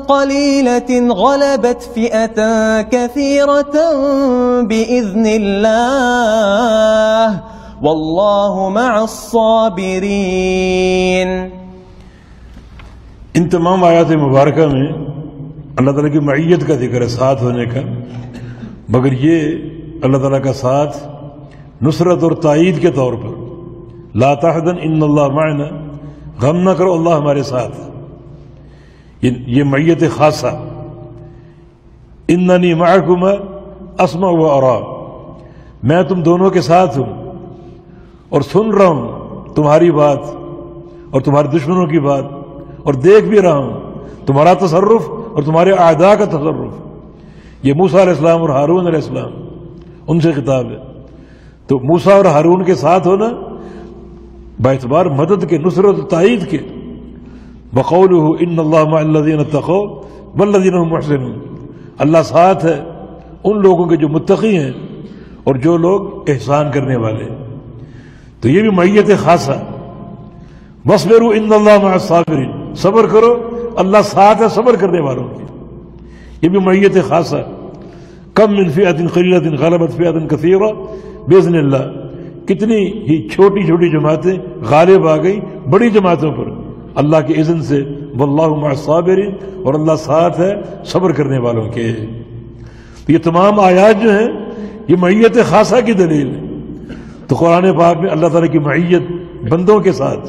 قليلة غلبت فئة كثيرة بإذن الله والله مع الصابرين. ان تمام آیات مبارکہ میں اللہ تعالیٰ کی معیت کا ذکر ہے، ساتھ ہونے کا، مگر یہ اللہ تعالیٰ کا ساتھ نصرت اور تائید کے طور پر، لا تحزن ان اللہ معنا، غم نہ کرو اللہ ہمارے ساتھ، یہ معیت خاصہ. اننی معکما اسمع و ارا، میں تم دونوں کے ساتھ ہوں اور سن رہا ہوں تمہاری بات اور تمہارے دشمنوں کی بات، اور دیکھ بھی رہا ہوں تمہارا تصرف اور تمہارے اعداء کا تصرف. یہ موسیٰ علیہ السلام اور ہارون علیہ السلام، ان سے خطاب ہے. تو موسیٰ اور ہارون کے ساتھ ہونا باعتبار مدد کے، نصرت و تائید کے. وقولہ ان اللہ مع الذین اتقوا والذین هم محسنون، اللہ ساتھ ہے ان لوگوں کے جو متقی ہیں اور جو لوگ احسان کرنے والے. تو یہ بھی معیت خاصہ. وَاصْبِرُوا إِنَّ اللَّهَ مَعَ الصَّابِرِينَ، صبر کرو اللہ ساتھ ہے صبر کرنے والوں کی. یہ بھی معیت خاصہ. کم من فئۃ قلیلۃ غلبت فئۃ کثیرہ بإذن اللہ، کتنی ہی چھوٹی چھوٹی جماعتیں غالب آ گئی بڑی جماعتوں پر اللہ کے اذن سے. واللہ مع الصابرین، اور اللہ ساتھ ہے صبر کرنے والوں کے. یہ تمام آیات جو ہیں یہ معیت خاصہ کی دلیل ہے. تو قرآن پاک میں اللہ تعالیٰ کی معیت بندوں کے ساتھ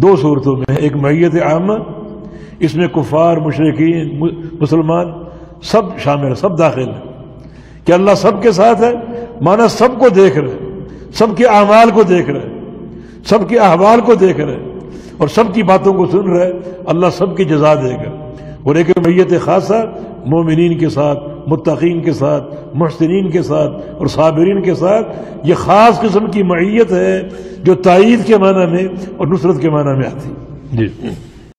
دو صورتوں میں ہے. ایک معیت عامہ، اس میں کفار، مشرکین، مسلمان سب شامل ہیں، سب داخل ہیں کہ اللہ سب کے ساتھ ہے، مانا سب کو دیکھ رہے، سب کے اعمال کو دیکھ رہے، سب کے احوال کو دیکھ رہے اور سب کی باتوں کو سن رہے. اللہ سب کی جزا دے گا. اور ایک معیت خاصہ مومنین کے ساتھ، متقین کے ساتھ، محسنین کے ساتھ اور صابرین کے ساتھ. یہ خاص قسم کی معیت ہے جو تائید کے معنی میں اور نصرت کے معنی میں آتی. جی